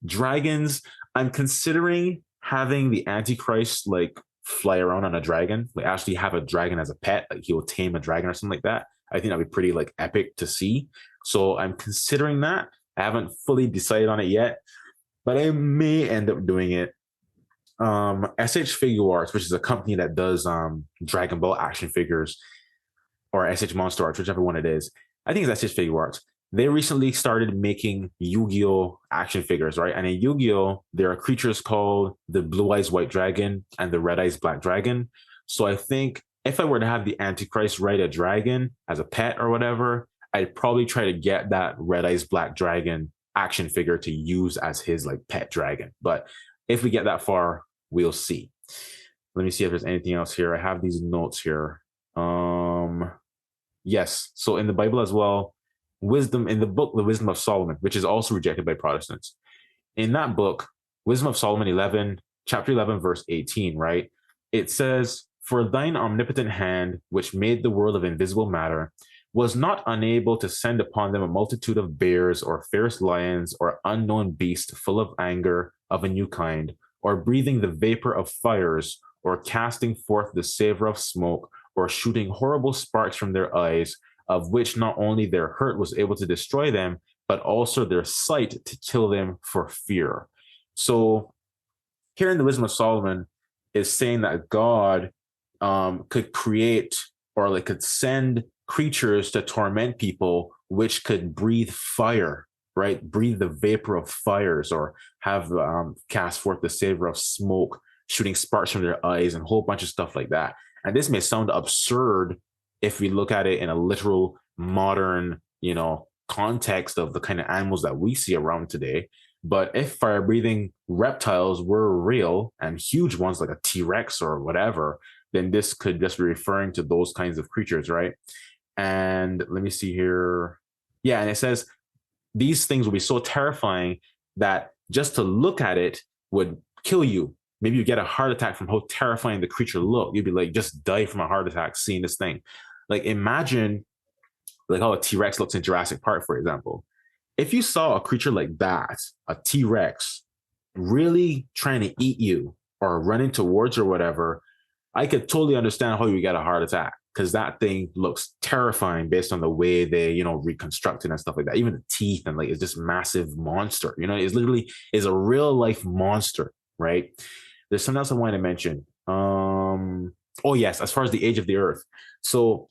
dragons, I'm considering having the Antichrist like fly around on a dragon, like actually have a dragon as a pet, like he will tame a dragon or something like that. I think that'd be pretty like epic to see. So I'm considering that. I haven't fully decided on it yet, but I may end up doing it. SH Figure Arts, which is a company that does Dragon Ball action figures, or SH Monster Arts, whichever one it is. I think it's SH Figure Arts. They recently started making Yu-Gi-Oh action figures, right? And in Yu-Gi-Oh, there are creatures called the Blue Eyes White Dragon and the Red Eyes Black Dragon. So I think if I were to have the Antichrist ride a dragon as a pet or whatever, I'd probably try to get that Red Eyes Black Dragon action figure to use as his like pet dragon. But if we get that far, we'll see. Let me see if there's anything else here. I have these notes here. Yes. So in the Bible as well, wisdom in the book, the Wisdom of Solomon, which is also rejected by Protestants. In that book, Wisdom of Solomon chapter 11, verse 18, right? It says, "For thine omnipotent hand, which made the world of invisible matter, was not unable to send upon them a multitude of bears or fierce lions or unknown beasts full of anger of a new kind, or breathing the vapor of fires, or casting forth the savor of smoke, or shooting horrible sparks from their eyes, of which not only their hurt was able to destroy them, but also their sight to kill them for fear." So here in the Wisdom of Solomon is saying that God could create, or like could send creatures to torment people, which could breathe fire, right? Breathe the vapor of fires, or have cast forth the savor of smoke, shooting sparks from their eyes, and a whole bunch of stuff like that. And this may sound absurd if we look at it in a literal modern, context of the kind of animals that we see around today. But if fire-breathing reptiles were real, and huge ones like a T-Rex or whatever, then this could just be referring to those kinds of creatures, right? And let me see here. Yeah, and it says these things will be so terrifying that just to look at it would kill you. Maybe you get a heart attack from how terrifying the creature looked. You'd be like, just die from a heart attack seeing this thing. Like, imagine like how a T-Rex looks in Jurassic Park, for example. If you saw a creature like that, a T-Rex, really trying to eat you or running towards you or whatever, I could totally understand how you get a heart attack, because that thing looks terrifying based on the way they, reconstructed and stuff like that. Even the teeth and like it's just massive monster. It's literally is a real life monster, right? There's something else I wanted to mention. Oh yes, as far as the age of the Earth. So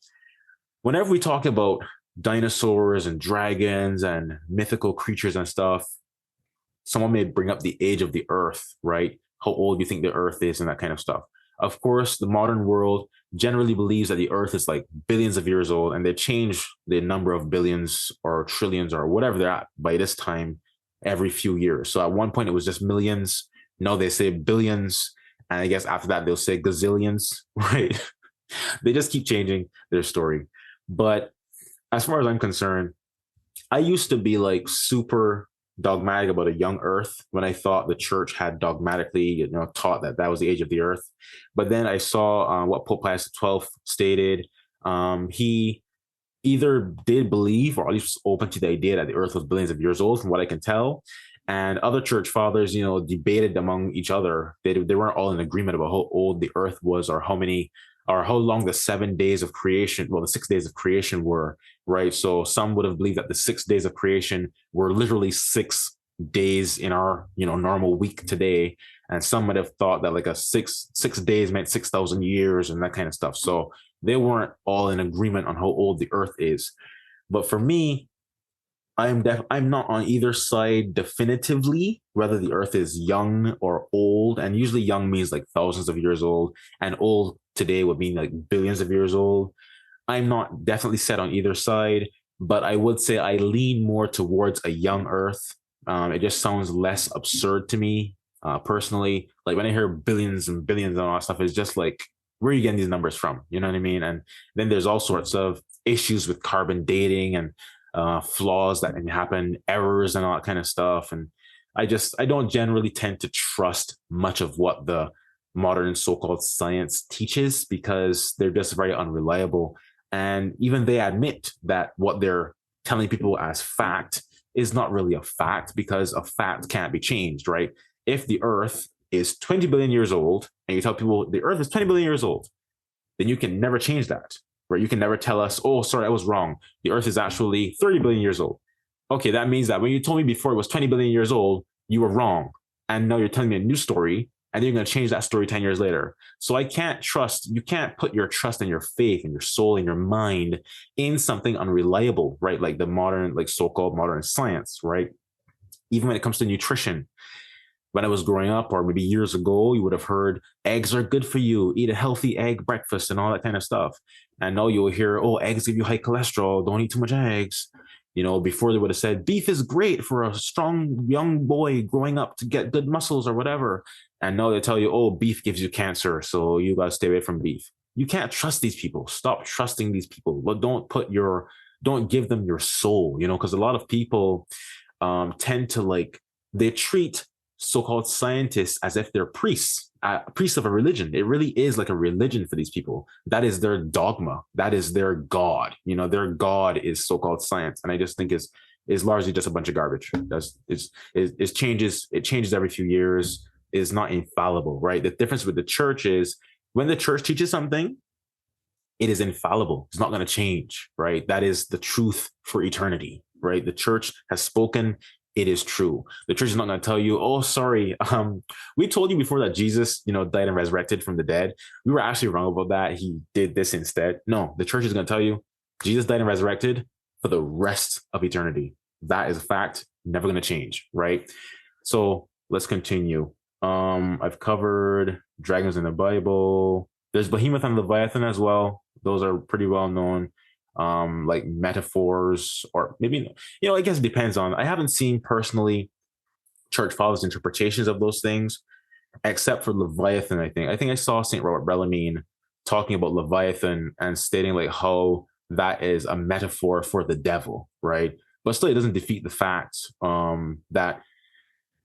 whenever we talk about dinosaurs and dragons and mythical creatures and stuff, someone may bring up the age of the Earth, right? How old you think the Earth is and that kind of stuff. Of course, the modern world generally believes that the Earth is like billions of years old, and they change the number of billions or trillions or whatever they're at by this time every few years. So at one point it was just millions. Now they say billions, and I guess after that they'll say gazillions, right? They just keep changing their story. But as far as I'm concerned, I used to be like super dogmatic about a young Earth when I thought the church had dogmatically, taught that that was the age of the Earth. But then I saw what Pope Pius XII stated. He either did believe or at least was open to the idea that the Earth was billions of years old, from what I can tell. And other church fathers, debated among each other. They weren't all in agreement about how old the Earth was or how long the 7 days of creation, the 6 days of creation were, right? So some would have believed that the 6 days of creation were literally 6 days in our, normal week today. And some might have thought that like a six days meant 6,000 years and that kind of stuff. So they weren't all in agreement on how old the Earth is. But for me, I'm not on either side definitively whether the Earth is young or old. And usually young means like thousands of years old, and old today would mean like billions of years old. I'm not definitely set on either side, but I would say I lean more towards a young Earth. It just sounds less absurd to me, personally. Like when I hear billions and billions and all that stuff, it's just like, where are you getting these numbers from? You know what I mean? And then there's all sorts of issues with carbon dating and flaws that can happen, errors and all that kind of stuff. And I don't generally tend to trust much of what the modern so-called science teaches, because they're just very unreliable. And even they admit that what they're telling people as fact is not really a fact, because a fact can't be changed, right? If the Earth is 20 billion years old and you tell people the Earth is 20 billion years old, then you can never change that, right? You can never tell us, oh, sorry, I was wrong. The Earth is actually 30 billion years old. Okay, that means that when you told me before it was 20 billion years old, you were wrong. And now you're telling me a new story, and then you're going to change that story 10 years later. So you can't put your trust and your faith and your soul and your mind in something unreliable, right? Like the modern, like so-called modern science, right? Even when it comes to nutrition. When I was growing up, or maybe years ago, you would have heard eggs are good for you, eat a healthy egg breakfast and all that kind of stuff. And now you'll hear, oh, eggs give you high cholesterol, don't eat too much eggs. Before they would have said beef is great for a strong young boy growing up to get good muscles or whatever. And now they tell you, oh, beef gives you cancer, so you got to stay away from beef. You can't trust these people. Stop trusting these people. But don't give them your soul, because a lot of people tend to they treat so-called scientists as if they're priests of a religion. It really is like a religion for these people. That is their dogma. That is their God. Their God is so-called science. And I just think is largely just a bunch of garbage. It changes every few years, is not infallible, right? The difference with the church is when the church teaches something, it is infallible. It's not going to change, right? That is the truth for eternity, right? The church has spoken. It is true. The church is not going to tell you, oh, sorry, we told you before that Jesus, died and resurrected from the dead. We were actually wrong about that. He did this instead. No, the church is going to tell you Jesus died and resurrected for the rest of eternity. That is a fact, never going to change, right? So let's continue. I've covered dragons in the Bible. There's Behemoth and Leviathan as well. Those are pretty well known. Like metaphors, or maybe, I guess it depends on, I haven't seen personally church fathers' interpretations of those things, except for Leviathan. I think I saw St. Robert Bellarmine talking about Leviathan and stating like how that is a metaphor for the devil, right? But still, it doesn't defeat the fact that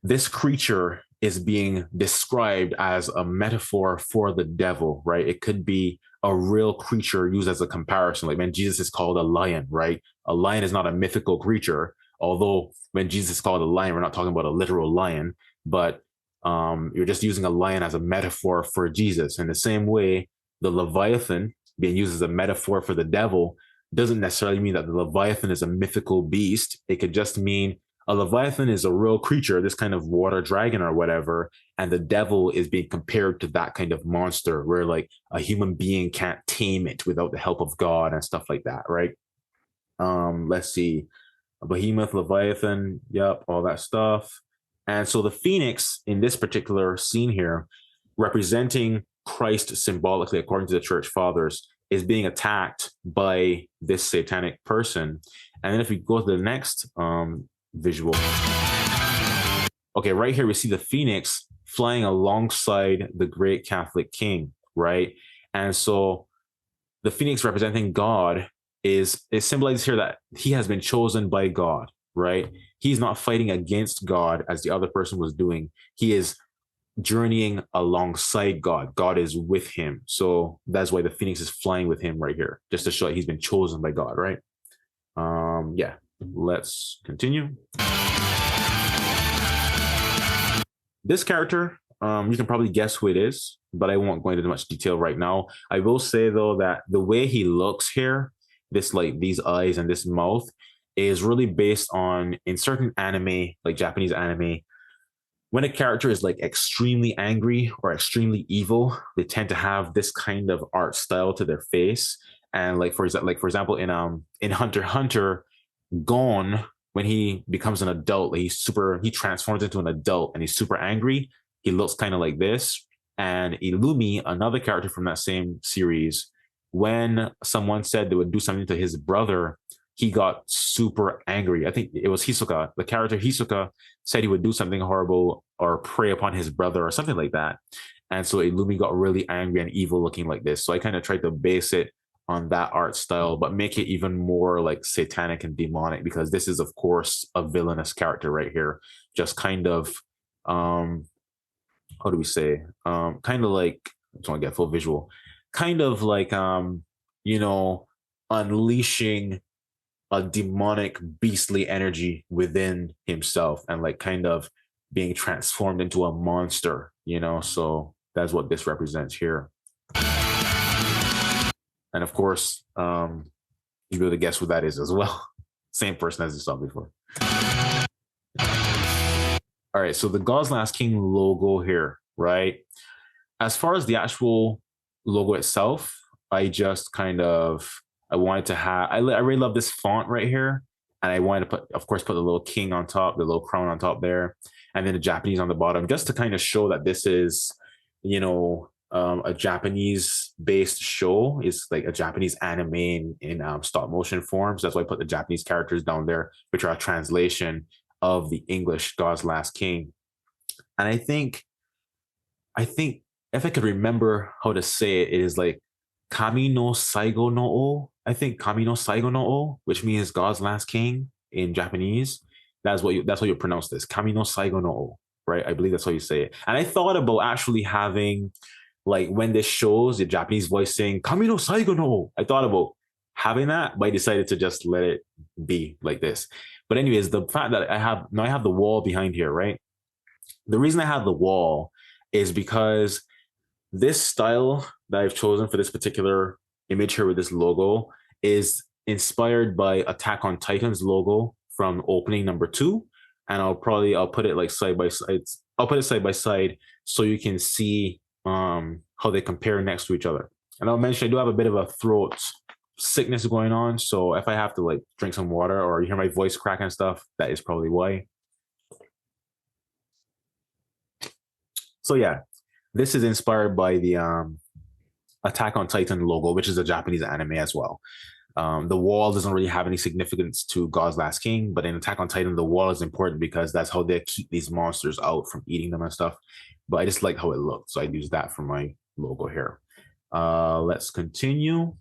this creature is being described as a metaphor for the devil, right? It could be a real creature used as a comparison. Like when Jesus is called a lion, right? A lion is not a mythical creature, although when Jesus is called a lion, we're not talking about a literal lion, but you're just using a lion as a metaphor for Jesus. In the same way, the Leviathan being used as a metaphor for the devil doesn't necessarily mean that the Leviathan is a mythical beast. It could just mean a Leviathan is a real creature, this kind of water dragon or whatever, and the devil is being compared to that kind of monster where like a human being can't tame it without the help of God and stuff like that, right? Let's see. A behemoth, Leviathan, yep, all that stuff. And so the phoenix in this particular scene here, representing Christ symbolically, according to the church fathers, is being attacked by this satanic person. And then if we go to the next visual, okay, right here we see the phoenix flying alongside the great Catholic king, right? And so the phoenix representing God is symbolizes here that he has been chosen by God, right? He's not fighting against God as the other person was doing. He is journeying alongside God. God is with him. So that's why the phoenix is flying with him right here, just to show that he's been chosen by God, right? Yeah, let's continue. This character, you can probably guess who it is, but I won't go into much detail right now. I will say though that the way he looks here, this like these eyes and this mouth, is really based on, in certain anime, like Japanese anime, when a character is like extremely angry or extremely evil, they tend to have this kind of art style to their face. And like for example, in Hunter x Hunter, Gon, when he becomes an adult, he transforms into an adult and he's super angry. He looks kind of like this. And Illumi, another character from that same series, when someone said they would do something to his brother, he got super angry. I think it was Hisoka. The character Hisoka said he would do something horrible or prey upon his brother or something like that. And so Illumi got really angry and evil looking like this. So I kind of tried to base it on that art style, but make it even more like satanic and demonic, because this is, of course, a villainous character right here. Just kind of, how do we say? Kind of like, I just want to get full visual. Kind of like, unleashing a demonic, beastly energy within himself and like kind of being transformed into a monster, So that's what this represents here. And of course, you be able to guess who that is as well. Same person as you saw before. All right, so the God's Last King logo here, right? As far as the actual logo itself, I just I wanted to have, I really love this font right here. And I wanted to put the little king on top, the little crown on top there, and then the Japanese on the bottom, just to kind of show that this is, a Japanese-based show. Is like a Japanese anime in stop motion form. So that's why I put the Japanese characters down there, which are a translation of the English God's Last King. And I think if I could remember how to say it, it is like Kami no Saigo no O. I think Kami no Saigo no O, which means God's Last King in Japanese. That's how you pronounce this. Kami no Saigo no O, right? I believe that's how you say it. And I thought about actually having, like, when this shows the Japanese voice saying Kami no Saigo no O, I thought about having that, but I decided to just let it be like this. But anyways, the fact that I have the wall behind here, right? The reason I have the wall is because this style that I've chosen for this particular image here with this logo is inspired by Attack on Titan's logo from opening number 2. And I'll put it like side by side. I'll put it side by side so you can see how they compare next to each other. And I'll mention I do have a bit of a throat sickness going on. So if I have to like drink some water or you hear my voice crack and stuff, that is probably why. So yeah, this is inspired by the Attack on Titan logo, which is a Japanese anime as well. The wall doesn't really have any significance to God's Last King, but in Attack on Titan, the wall is important because that's how they keep these monsters out from eating them and stuff. But I just like how it looked, so I use that for my logo here. Let's continue.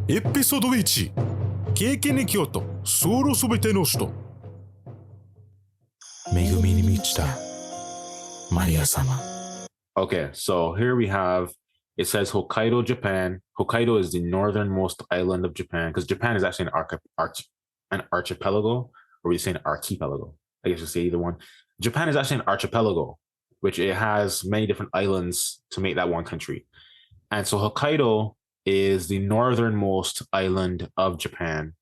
Episode 1経験に京都ソウルすべての人恵みに満ちたマリア様. Okay, so here we have, it says Hokkaido, Japan. Hokkaido is the northernmost island of Japan, because Japan is actually an archipelago, or we say an archipelago. I guess you say either one. Japan is actually an archipelago. which it has many different islands to make that one country. And so Hokkaido is the northernmost island of Japan.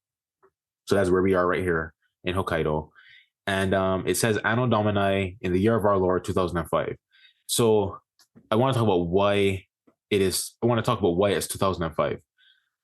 So that's where we are right here in Hokkaido. And it says Anno Domini in the year of our Lord 2005. So I want to talk about why it's 2005.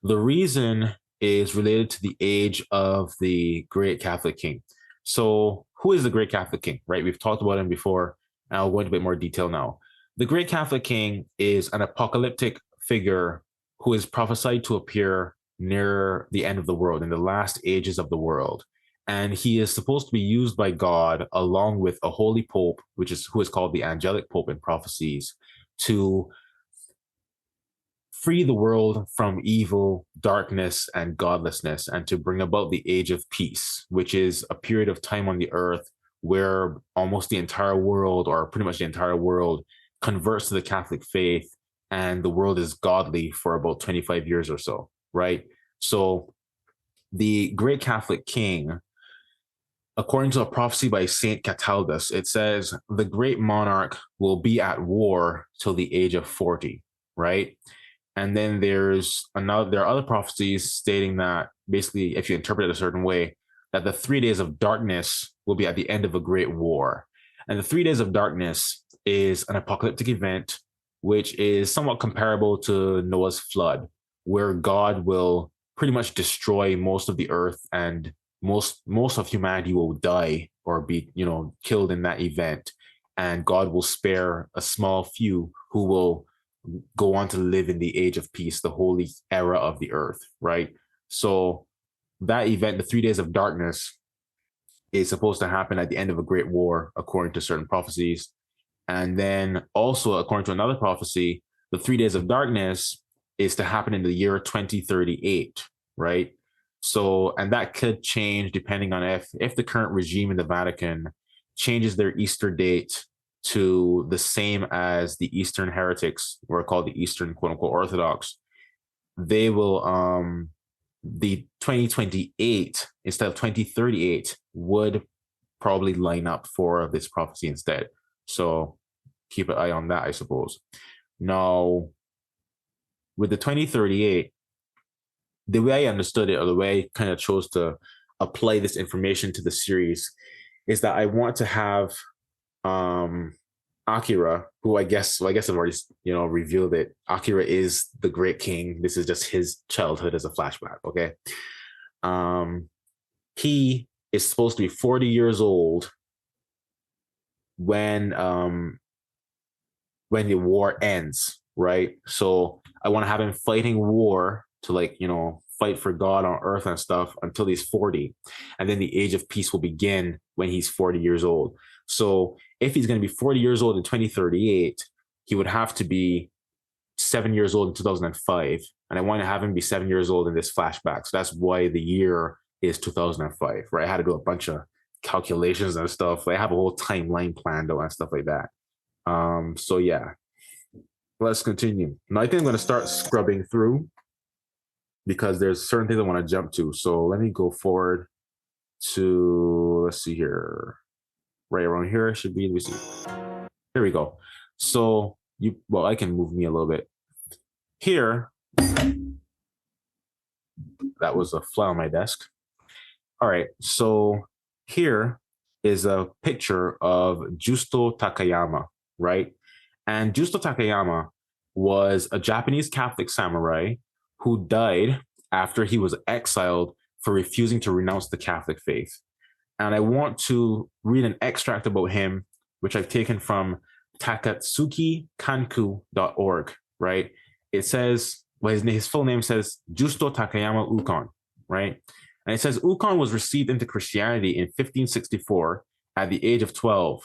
The reason is related to the age of the great Catholic king. So who is the great Catholic king, right? We've talked about him before, and I'll go into a bit more detail now. The great Catholic king is an apocalyptic figure who is prophesied to appear near the end of the world, in the last ages of the world. And he is supposed to be used by God along with a holy pope, who is called the angelic pope in prophecies, to free the world from evil, darkness, and godlessness, and to bring about the age of peace, which is a period of time on the earth where almost the entire world, or pretty much the entire world, converts to the Catholic faith, and the world is godly for about 25 years or so, right? So the great Catholic king, according to a prophecy by Saint Cataldus, it says the great monarch will be at war till the age of 40, right? And then there are other prophecies stating that basically, if you interpret it a certain way, that the 3 days of darkness will be at the end of a great war. And the 3 days of darkness is an apocalyptic event, which is somewhat comparable to Noah's flood, where God will pretty much destroy most of the earth, and most of humanity will die or be, killed in that event. And God will spare a small few who will go on to live in the age of peace, the holy era of the earth, right? So that event, the 3 days of darkness, is supposed to happen at the end of a great war, according to certain prophecies. And then also, according to another prophecy, the 3 days of darkness is to happen in the year 2038, right? So, and that could change depending on if the current regime in the Vatican changes their Easter date to the same as the Eastern heretics, or called the Eastern quote unquote Orthodox. They will the 2028 instead of 2038 would probably line up for this prophecy instead. So keep an eye on that, I suppose. Now, with the 2038, the way I understood it, or the way I kind of chose to apply this information to the series, is that I want to have Akira, who I guess I've already revealed it. Akira is the great king. This is just his childhood as a flashback. Okay, he is supposed to be 40 years old when the war ends, right? So I want to have him fighting war to fight for God on earth and stuff until he's 40. And then the age of peace will begin when he's 40 years old. So if he's going to be 40 years old in 2038, he would have to be 7 years old in 2005. And I want to have him be 7 years old in this flashback. So that's why the year is 2005, right? I had to do a bunch of calculations and stuff. I have a whole timeline planned out and stuff like that. So yeah, let's continue. Now I think I'm going to start scrubbing through, because there's certain things I want to jump to. So let me go forward to, let's see here, right around here should be, let me see. Here we go. So I can move me a little bit. Here, that was a fly on my desk. All right, so here is a picture of Justo Takayama, right? And Justo Takayama was a Japanese Catholic samurai who died after he was exiled for refusing to renounce the Catholic faith. And I want to read an extract about him, which I've taken from takatsukikanku.org, right? It says, his full name says Justo Takayama Ukon, right? And it says Ukon was received into Christianity in 1564 at the age of 12.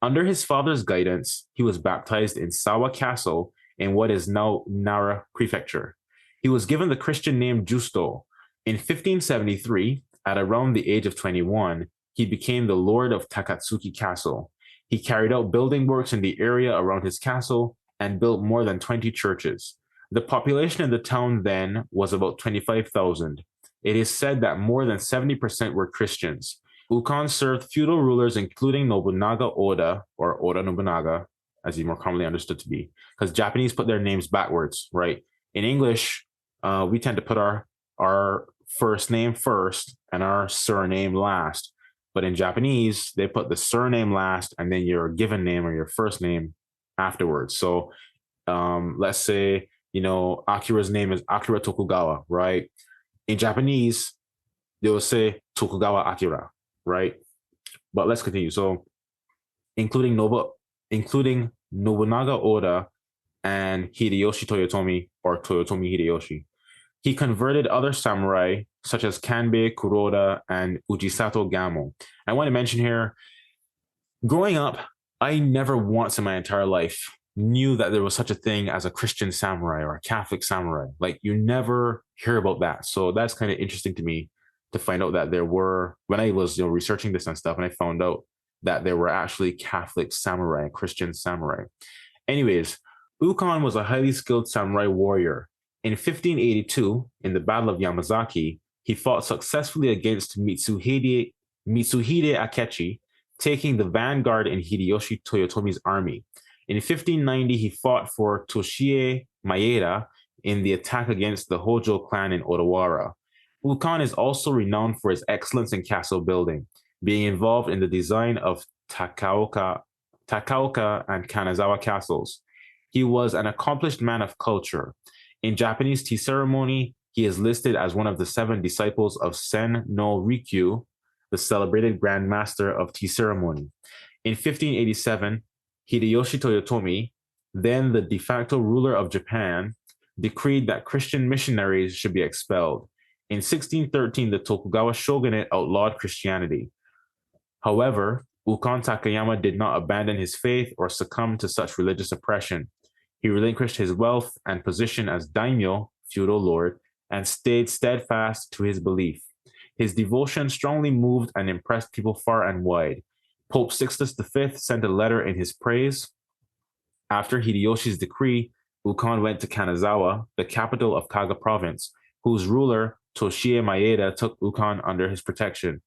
Under his father's guidance, he was baptized in Sawa Castle in what is now Nara Prefecture. He was given the Christian name Justo. In 1573, at around the age of 21, he became the Lord of Takatsuki Castle. He carried out building works in the area around his castle and built more than 20 churches. The population in the town then was about 25,000. It is said that more than 70% were Christians. Ukon served feudal rulers, including Nobunaga Oda, or Oda Nobunaga, as he's more commonly understood to be, because Japanese put their names backwards, right? In English, we tend to put our first name first and our surname last. But in Japanese, they put the surname last and then your given name or your first name afterwards. So let's say, Akira's name is Akira Tokugawa, right? In Japanese, they will say Tokugawa Akira, right? But let's continue. So including Nobunaga Oda and Hideyoshi Toyotomi, or Toyotomi Hideyoshi. He converted other samurai such as Kanbei Kuroda and Ujisato Gamo. I want to mention here, growing up, I never once in my entire life knew that there was such a thing as a Christian samurai or a Catholic samurai. Like, you never hear about that. So that's kind of interesting to me to find out that there were, when I was researching this and stuff, and I found out that there were actually Catholic samurai, Christian samurai. Anyways, Ukon was a highly skilled samurai warrior. In 1582, in the Battle of Yamazaki, he fought successfully against Mitsuhide Akechi, taking the vanguard in Hideyoshi Toyotomi's army. In 1590, he fought for Toshie Maeda in the attack against the Hojo clan in Odawara. Ukon is also renowned for his excellence in castle building, being involved in the design of Takaoka and Kanazawa castles. He was an accomplished man of culture. In Japanese tea ceremony, he is listed as one of the 7 disciples of Sen no Rikyu, the celebrated Grand Master of tea ceremony. In 1587, Hideyoshi Toyotomi, then the de facto ruler of Japan, decreed that Christian missionaries should be expelled. In 1613, the Tokugawa shogunate outlawed Christianity. However, Ukon Takayama did not abandon his faith or succumb to such religious oppression. He relinquished his wealth and position as daimyo, feudal lord, and stayed steadfast to his belief. His devotion strongly moved and impressed people far and wide. Pope Sixtus V sent a letter in his praise. After Hideyoshi's decree, Ukon went to Kanazawa, the capital of Kaga province, whose ruler, Toshie Maeda, took Ukon under his protection.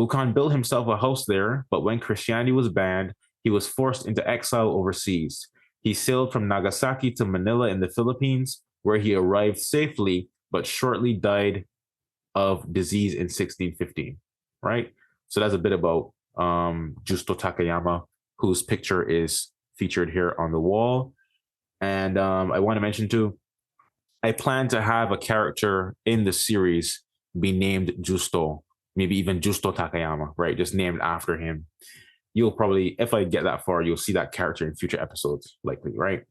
Ukon built himself a house there, but when Christianity was banned, he was forced into exile overseas. He sailed from Nagasaki to Manila in the Philippines, where he arrived safely, but shortly died of disease in 1615, right? So that's a bit about Justo Takayama, whose picture is featured here on the wall. And I want to mention too, I plan to have a character in the series be named Justo, maybe even Justo Takayama, right? Just named after him. You'll probably, if I get that far, you'll see that character in future episodes, likely, right?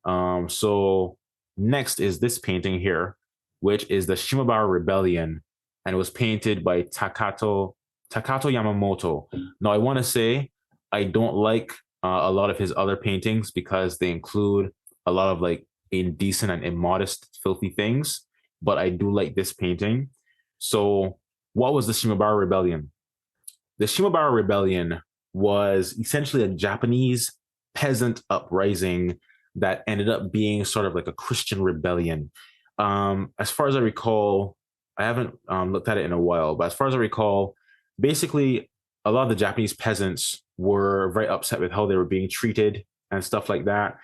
So next is this painting here, which is the Shimabara Rebellion, and it was painted by Takato Yamamoto. Now, I want to say I don't like a lot of his other paintings because they include a lot of like indecent and immodest, filthy things, but I do like this painting. So what was the Shimabara Rebellion? The Shimabara Rebellion was essentially a Japanese peasant uprising that ended up being sort of like a Christian rebellion. As far as I recall, I haven't looked at it in a while, but as far as I recall, basically a lot of the Japanese peasants were very upset with how they were being treated and stuff like that.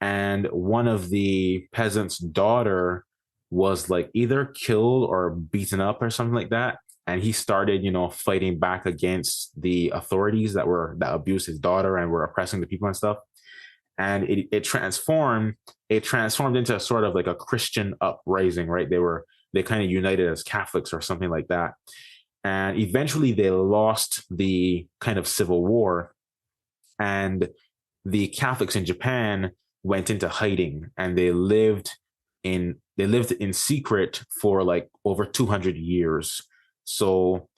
And one of the peasants' daughter was like either killed or beaten up or something like that. And he started, fighting back against the authorities that abused his daughter and were oppressing the people and stuff. And it transformed into a sort of like a Christian uprising, right? They kind of united as Catholics or something like that. And eventually they lost the kind of civil war, and the Catholics in Japan went into hiding, and they lived in secret for like over 200 years. So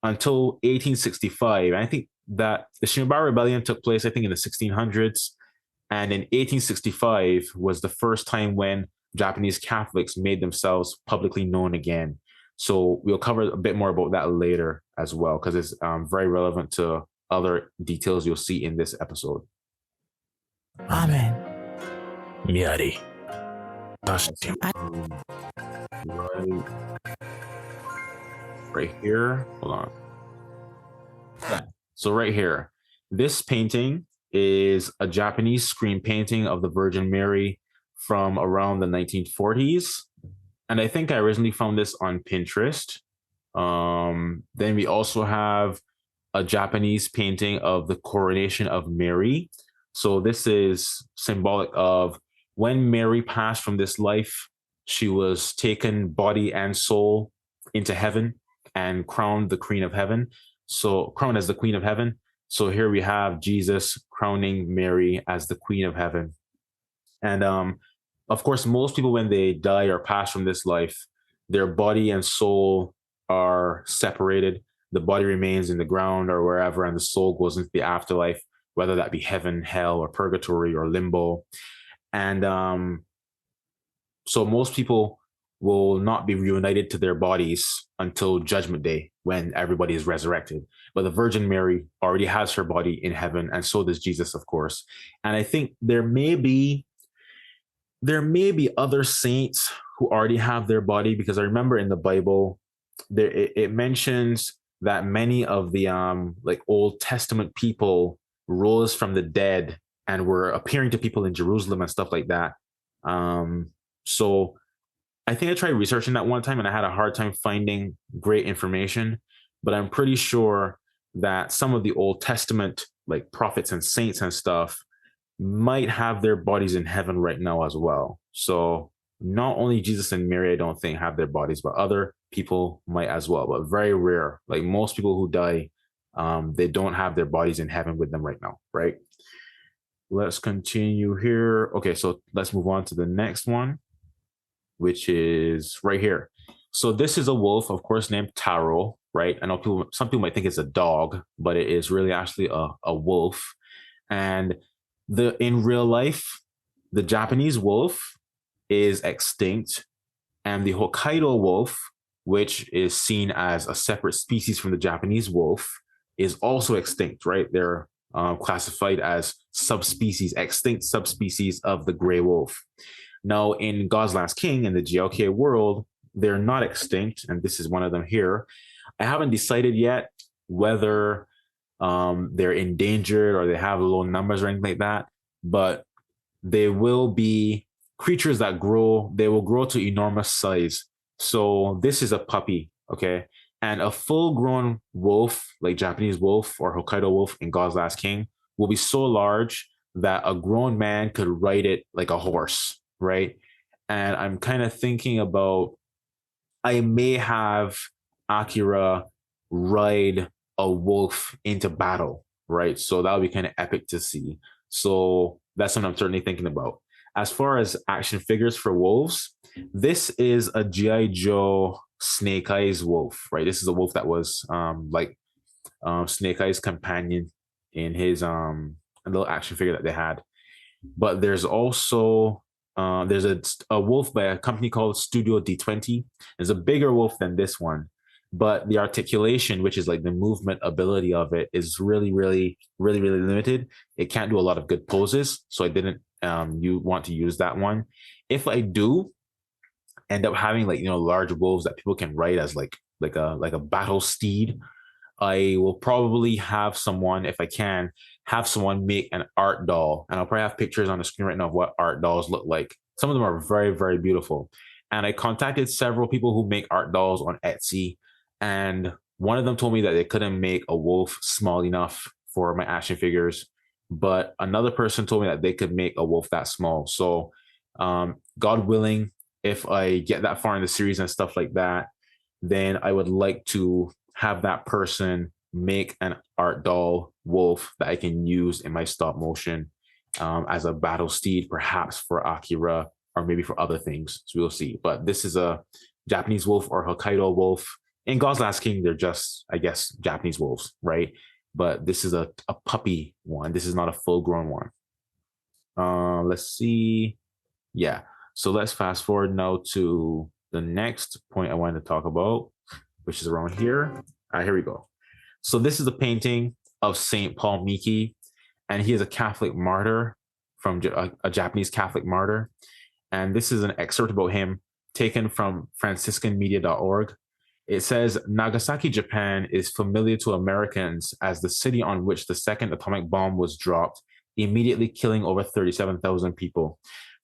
until 1865, I think that the Shimabara Rebellion took place, I think, in the 1600s. And in 1865 was the first time when Japanese Catholics made themselves publicly known again. So we'll cover a bit more about that later as well, because it's very relevant to other details you'll see in this episode. Amen. Miyari. Right here. Hold on. So right here, this painting is a Japanese screen painting of the Virgin Mary from around the 1940s. And I think I originally found this on Pinterest. Then we also have a Japanese painting of the Coronation of Mary. So this is symbolic of when Mary passed from this life, she was taken body and soul into heaven and crowned the Queen of Heaven. So crowned as the Queen of Heaven. So here we have Jesus crowning Mary as the Queen of Heaven. And of course, most people, when they die or pass from this life, their body and soul are separated. The body remains in the ground or wherever, and the soul goes into the afterlife, whether that be heaven, hell, or purgatory or limbo. And so most people will not be reunited to their bodies until Judgment Day, when everybody is resurrected. But the Virgin Mary already has her body in heaven, and so does Jesus, of course. And I think there may be other saints who already have their body, because I remember in the Bible, it mentions that many of the like Old Testament people rose from the dead and were appearing to people in Jerusalem and stuff like that. So I think I tried researching that one time and I had a hard time finding great information, but I'm pretty sure that some of the Old Testament, like prophets and saints and stuff, might have their bodies in heaven right now as well. So not only Jesus and Mary, I don't think, have their bodies, but other people might as well, but very rare. Like most people who die, they don't have their bodies in heaven with them right now, right? Let's continue here. Okay, so let's move on to the next one, which is right here. So this is a wolf, of course, named Taro, right? I know some people might think it's a dog, but it is really actually a wolf. And in real life, the Japanese wolf is extinct, and the Hokkaido wolf, which is seen as a separate species from the Japanese wolf, is also extinct, right? They're classified as extinct subspecies of the gray wolf. Now, in God's Last King, in the GLK world, they're not extinct, and this is one of them here. I haven't decided yet whether they're endangered or they have low numbers or anything like that, but they will be creatures that grow. They will grow to enormous size. So this is a puppy, okay? And a full-grown wolf, like Japanese wolf or Hokkaido wolf in God's Last King, will be so large that a grown man could ride it like a horse, right? And I'm kind of thinking about, I may have Akira ride a wolf into battle, right? So that would be kind of epic to see. So that's what I'm certainly thinking about. As far as action figures for wolves, this is a G.I. Joe Snake Eyes wolf, right? This is a wolf that was Snake Eyes' companion in his a little action figure that they had. But there's also there's a wolf by a company called Studio D20. There's a bigger wolf than this one, but the articulation, which is like the movement ability of it, is really, really, really, really limited. It can't do a lot of good poses, so I didn't you want to use that one. If I do end up having large wolves that people can ride as like a battle steed, I will probably have someone, if I can, have someone make an art doll. And I'll probably have pictures on the screen right now of what art dolls look like. Some of them are very, very beautiful. And I contacted several people who make art dolls on Etsy. And one of them told me that they couldn't make a wolf small enough for my action figures. But another person told me that they could make a wolf that small. So God willing, if I get that far in the series and stuff like that, then I would like to have that person make an art doll wolf that I can use in my stop motion as a battle steed, perhaps for Akira or maybe for other things. So we'll see. But this is a Japanese wolf or Hokkaido wolf. In God's Last King, they're just, I guess, Japanese wolves, right? But this is a puppy one. This is not a full-grown one. Let's see. Yeah. So let's fast forward now to the next point I wanted to talk about, which is around here. Here we go. So this is a painting of Saint Paul Mikki, and he is a Catholic martyr from a Japanese Catholic martyr. And this is an excerpt about him taken from franciscanmedia.org. It says Nagasaki, Japan is familiar to Americans as the city on which the second atomic bomb was dropped, immediately killing over 37,000 people.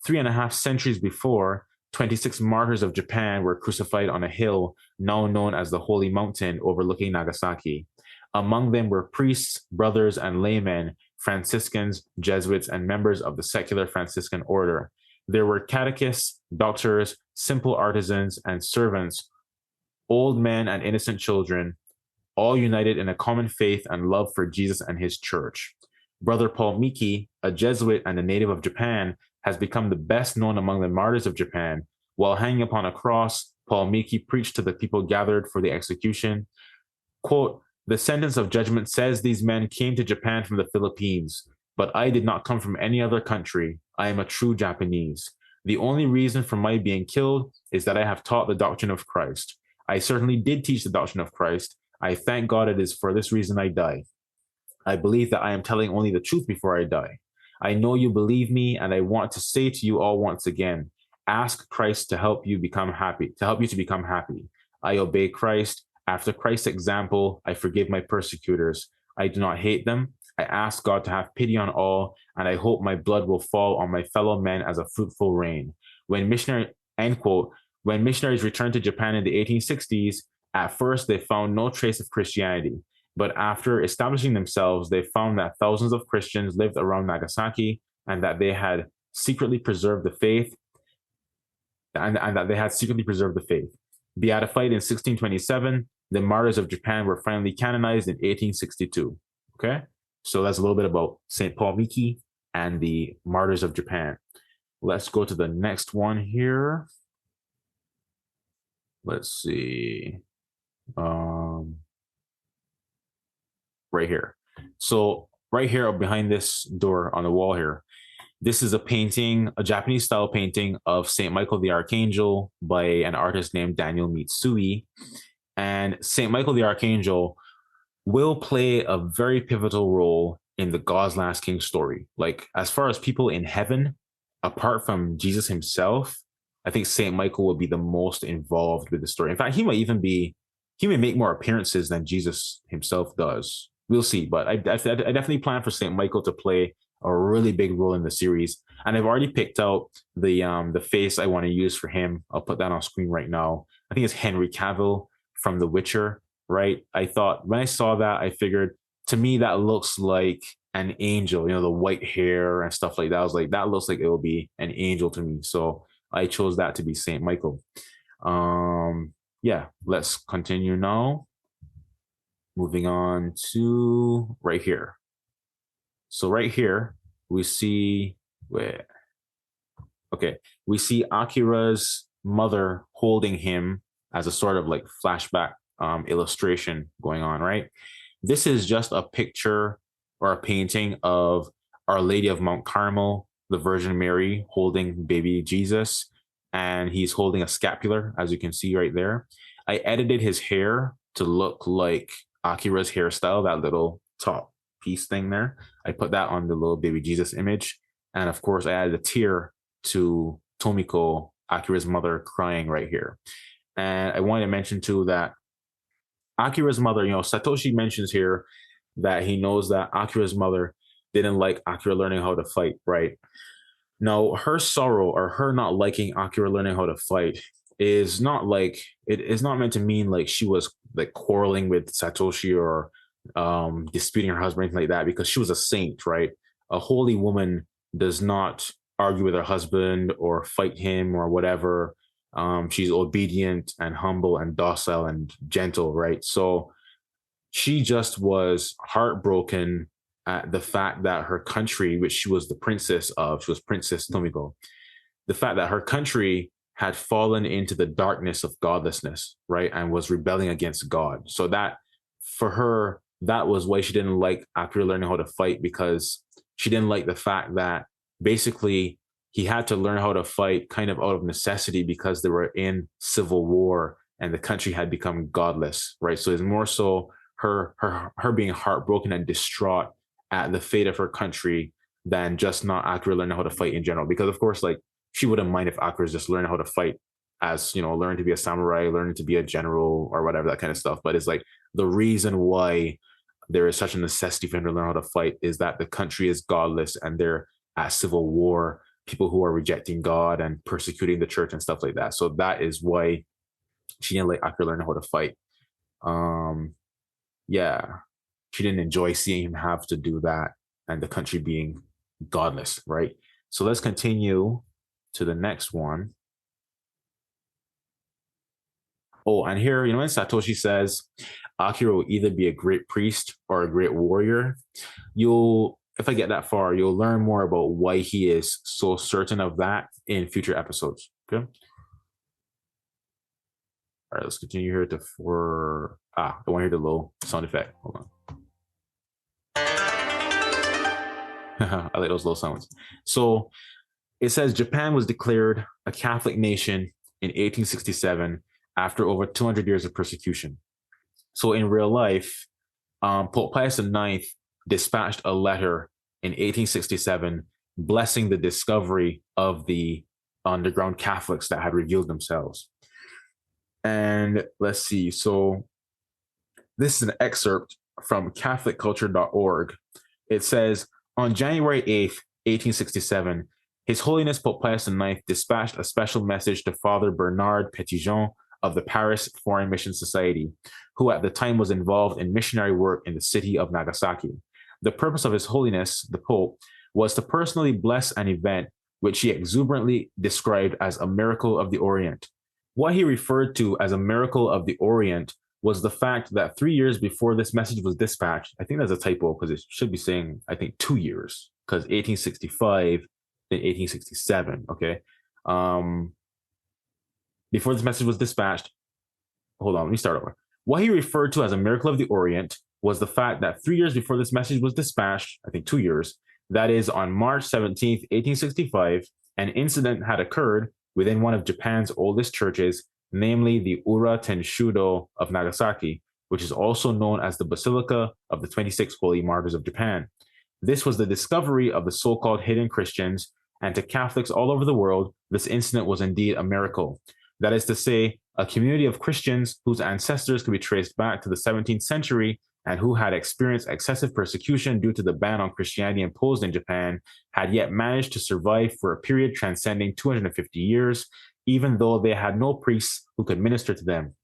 3.5 centuries before, 26 martyrs of Japan were crucified on a hill now known as the Holy Mountain overlooking Nagasaki. Among them were priests, brothers, and laymen, Franciscans, Jesuits, and members of the secular Franciscan order. There were catechists, doctors, simple artisans, and servants, old men and innocent children, all united in a common faith and love for Jesus and his church. Brother Paul Mikki, a Jesuit and a native of Japan, has become the best known among the martyrs of Japan. While hanging upon a cross, Paul Mikki preached to the people gathered for the execution. Quote, "The sentence of judgment says these men came to Japan from the Philippines, but I did not come from any other country. I am a true Japanese. The only reason for my being killed is that I have taught the doctrine of Christ. I certainly did teach the doctrine of Christ. I thank God it is for this reason I die. I believe that I am telling only the truth before I die. I know you believe me, and I want to say to you all once again, ask Christ to help you become happy, to help you to become happy. I obey Christ. After Christ's example, I forgive my persecutors. I do not hate them. I ask God to have pity on all, and I hope my blood will fall on my fellow men as a fruitful rain." When end quote, when missionaries returned to Japan in the 1860s, at first they found no trace of Christianity. But after establishing themselves, they found that thousands of Christians lived around Nagasaki and that they had secretly preserved the faith. Beatified in 1627, the martyrs of Japan were finally canonized in 1862. Okay, so that's a little bit about St. Paul Mikki and the martyrs of Japan. Let's go to the next one here. Let's see. Right here. So right here behind this door on the wall here, this is a painting, a Japanese style painting of St. Michael the Archangel by an artist named Daniel Mitsui. And St. Michael the Archangel will play a very pivotal role in the God's Last King story. Like, as far as people in heaven, apart from Jesus himself, I think St. Michael will be the most involved with the story. In fact, he may make more appearances than Jesus himself does. We'll see, but I definitely plan for St. Michael to play a really big role in the series. And I've already picked out the face I want to use for him. I'll put that on screen right now. I think it's Henry Cavill from The Witcher, right? I thought when I saw that, I figured, to me, that looks like an angel, the white hair and stuff like that. I was like, that looks like it will be an angel to me. So I chose that to be St. Michael. Yeah, let's continue now. Moving on to right here. So right here, we see, we see Akira's mother holding him as a sort of like flashback illustration going on, right? This is just a picture or a painting of Our Lady of Mount Carmel, the Virgin Mary holding baby Jesus, and he's holding a scapular, as you can see right there. I edited his hair to look like Akira's hairstyle, that little top piece thing there. I put that on the little baby Jesus image. And of course, I added a tear to Tomiko, Akira's mother, crying right here. And I wanted to mention too that Akira's mother, Satoshi mentions here that he knows that Akira's mother didn't like Akira learning how to fight, right? Now, her sorrow or her not liking Akira learning how to fight is not like, it is not meant to mean like she was like quarreling with Satoshi or disputing her husband or anything like that, because she was a saint, right? A holy woman does not argue with her husband or fight him or whatever. She's obedient and humble and docile and gentle, right? So she just was heartbroken at the fact that her country, which she was the princess of, she was Princess Tomiko, the fact that her country had fallen into the darkness of godlessness, right? And was rebelling against God. So that, for her, that was why she didn't like Akira learning how to fight, because she didn't like the fact that basically he had to learn how to fight kind of out of necessity because they were in civil war and the country had become godless, right? So it's more so her being heartbroken and distraught at the fate of her country than just not Akira learning how to fight in general. Because of course, like, she wouldn't mind if Akira's just learning how to fight as, you know, learning to be a samurai, learning to be a general or whatever, that kind of stuff. But it's like the reason why there is such a necessity for him to learn how to fight is that the country is godless and they're at civil war, people who are rejecting God and persecuting the church and stuff like that. So that is why she didn't like Akira learn how to fight. Yeah, she didn't enjoy seeing him have to do that and the country being godless, right? So let's continue to the next one. Oh, and here, you know, when Satoshi says Akira will either be a great priest or a great warrior, if I get that far, you'll learn more about why he is so certain of that in future episodes. Okay. All right, let's continue here to I want to hear the low sound effect. Hold on. I like those low sounds. So it says Japan was declared a Catholic nation in 1867 after over 200 years of persecution. So in real life, Pope Pius IX dispatched a letter in 1867 blessing the discovery of the underground Catholics that had revealed themselves. And let's see. So this is an excerpt from catholicculture.org. It says, on January 8th, 1867, His Holiness Pope Pius IX dispatched a special message to Father Bernard Petitjean of the Paris Foreign Mission Society, who at the time was involved in missionary work in the city of Nagasaki. The purpose of His Holiness, the Pope, was to personally bless an event which he exuberantly described as a miracle of the Orient. What he referred to as a miracle of the Orient was the fact that 3 years before this message was dispatched, I think that's a typo because it should be saying, I think, 2 years, because 1865, then 1867, okay? Before this message was dispatched, hold on, let me start over. What he referred to as a miracle of the Orient was the fact that 3 years before this message was dispatched, I think 2 years, that is on March 17th, 1865, an incident had occurred within one of Japan's oldest churches, namely the Ura Tenshudo of Nagasaki, which is also known as the Basilica of the 26 Holy Martyrs of Japan. This was the discovery of the so-called hidden Christians, and to Catholics all over the world, this incident was indeed a miracle. That is to say, a community of Christians whose ancestors could be traced back to the 17th century and who had experienced excessive persecution due to the ban on Christianity imposed in Japan had yet managed to survive for a period transcending 250 years, even though they had no priests who could minister to them.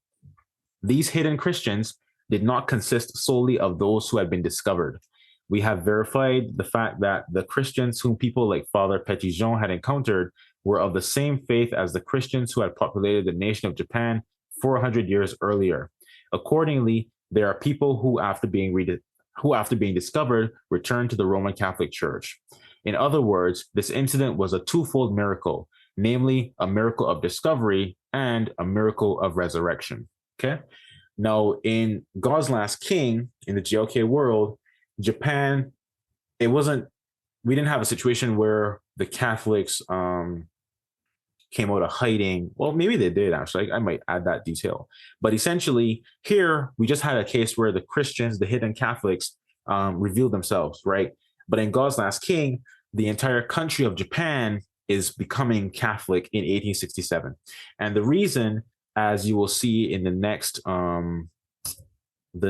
These hidden Christians did not consist solely of those who had been discovered. We have verified the fact that the Christians whom people like Father Petitjean had encountered were of the same faith as the Christians who had populated the nation of Japan 400 years earlier. Accordingly, there are people who, after being discovered, returned to the Roman Catholic Church. In other words, this incident was a twofold miracle, namely a miracle of discovery and a miracle of resurrection. Okay. Now, in God's Last King, in the JLK world, Japan, we didn't have a situation where the Catholics came out of hiding. Well, maybe they did, actually. I might add that detail. But essentially, here, we just had a case where the Christians, the hidden Catholics, revealed themselves, right? But in God's Last King, the entire country of Japan is becoming Catholic in 1867. And the reason, as you will see in the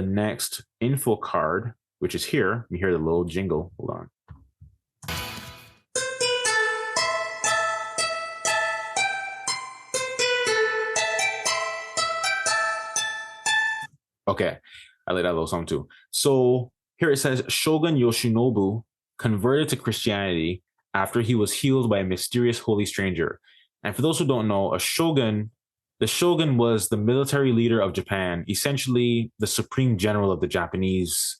next info card, which is here, let me hear the little jingle. Hold on. Okay, I like that little song too. So here it says Shogun Yoshinobu converted to Christianity after he was healed by a mysterious holy stranger. And for those who don't know, the shogun was the military leader of Japan, essentially the supreme general of the Japanese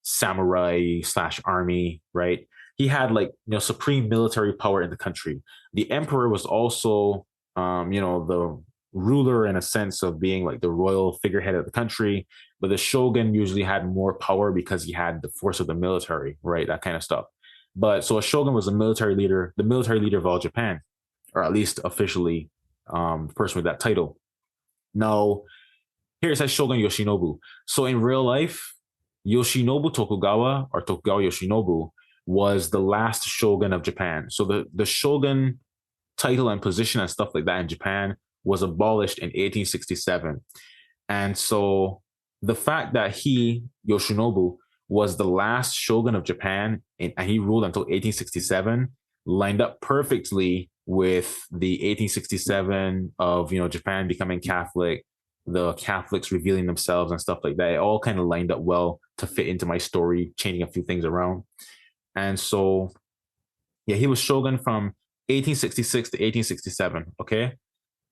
samurai / army, right? He had supreme military power in the country. The emperor was also, the ruler in a sense of being like the royal figurehead of the country, but the shogun usually had more power because he had the force of the military, right? That kind of stuff. But so a shogun was the military leader of all Japan, or at least officially the person with that title. Now, here it says Shogun Yoshinobu. So in real life, Yoshinobu Tokugawa, or Tokugawa Yoshinobu, was the last shogun of Japan. So the shogun title and position and stuff like that in Japan was abolished in 1867. And so the fact that Yoshinobu, was the last shogun of Japan and he ruled until 1867 lined up perfectly with the 1867 of, Japan becoming Catholic, the Catholics revealing themselves and stuff like that. It all kind of lined up well to fit into my story, changing a few things around. And so, yeah, he was shogun from 1866 to 1867. Okay.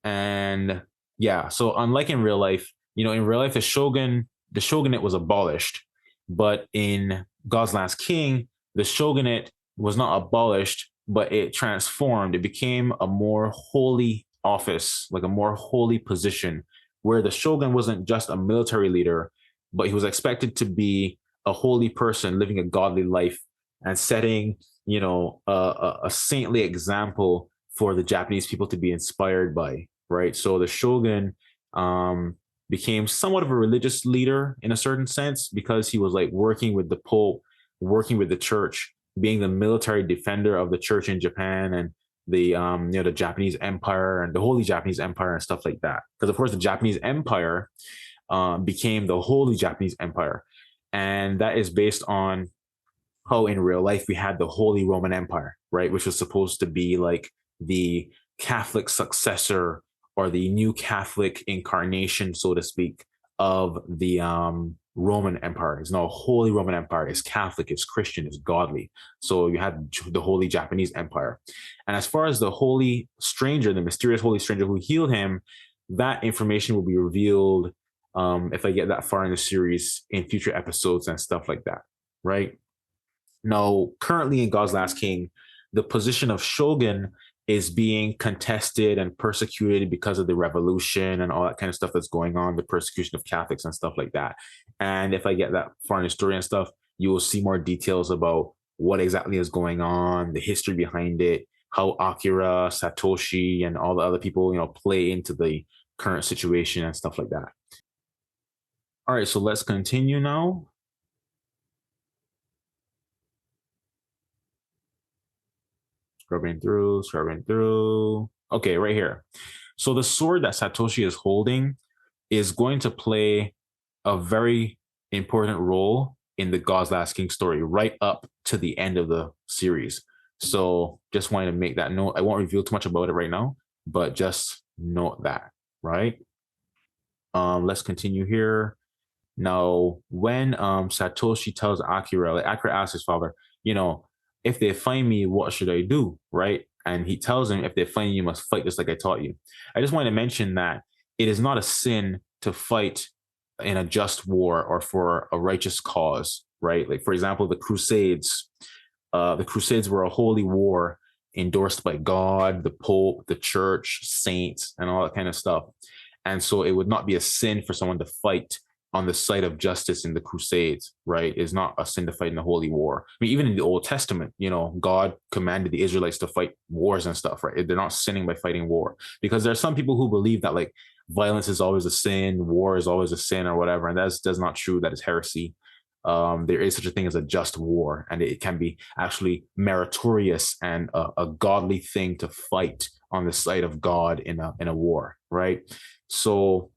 And yeah, so unlike in real life, in real life, the shogunate was abolished. But in God's Last King, the shogunate was not abolished, but it transformed. It became a more holy office, like a more holy position, where the shogun wasn't just a military leader, but he was expected to be a holy person living a godly life and setting, a saintly example for the Japanese people to be inspired by, right? So the shogun became somewhat of a religious leader in a certain sense, because he was like working with the Pope, working with the church, being the military defender of the church in Japan and the the Japanese Empire and the Holy Japanese Empire and stuff like that. Because of course the Japanese Empire became the Holy Japanese Empire, and that is based on how in real life we had the Holy Roman Empire, right, which was supposed to be like the Catholic successor or the new Catholic incarnation, so to speak, of the Roman Empire. It's not a Holy Roman Empire. It's Catholic, it's Christian, it's godly. So you had the Holy Japanese Empire. And as far as the holy stranger, the mysterious holy stranger who healed him, that information will be revealed if I get that far in the series in future episodes and stuff like that, right? Now, currently in God's Last King, the position of shogun is being contested and persecuted because of the revolution and all that kind of stuff that's going on, the persecution of Catholics and stuff like that. And if I get that far in the story and stuff, you will see more details about what exactly is going on, the history behind it, how Akira, Satoshi, and all the other people, play into the current situation and stuff like that. All right, so let's continue now. Scrubbing through. Okay, right here. So the sword that Satoshi is holding is going to play a very important role in the God's Last King story right up to the end of the series. So just wanted to make that note. I won't reveal too much about it right now, but just note that, right? Let's continue here. Now, when Satoshi tells Akira, like Akira asks his father, if they find me, what should I do? Right. And he tells him, if they find you, you must fight just like I taught you. I just want to mention that it is not a sin to fight in a just war or for a righteous cause, right? Like, for example, the Crusades. The Crusades were a holy war endorsed by God, the Pope, the church, saints, and all that kind of stuff. And so it would not be a sin for someone to fight on the side of justice in the Crusades, right? It's not a sin to fight in the Holy War. I mean, even in the Old Testament, God commanded the Israelites to fight wars and stuff, right? They're not sinning by fighting war, because there are some people who believe that like violence is always a sin, war is always a sin or whatever. And that's not true. That is heresy. There is such a thing as a just war, and it can be actually meritorious and a godly thing to fight on the side of God in a war, right? So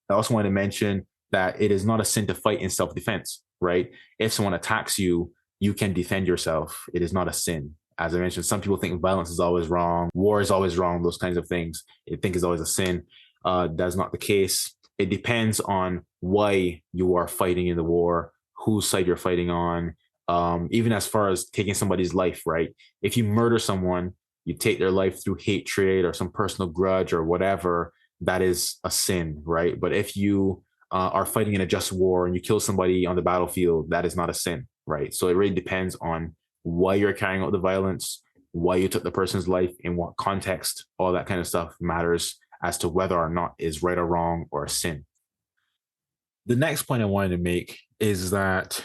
I also want to mention that it is not a sin to fight in self-defense, right? If someone attacks you, you can defend yourself. It is not a sin. As I mentioned, some people think violence is always wrong, war is always wrong, those kinds of things. They think is always a sin. That's not the case. It depends on why you are fighting in the war, whose side you're fighting on, even as far as taking somebody's life, right? If you murder someone, you take their life through hatred or some personal grudge or whatever, that is a sin, right? But if you are fighting in a just war and you kill somebody on the battlefield, that is not a sin, right? So it really depends on why you're carrying out the violence, why you took the person's life, in what context, all that kind of stuff matters as to whether or not is right or wrong or a sin. The next point I wanted to make is that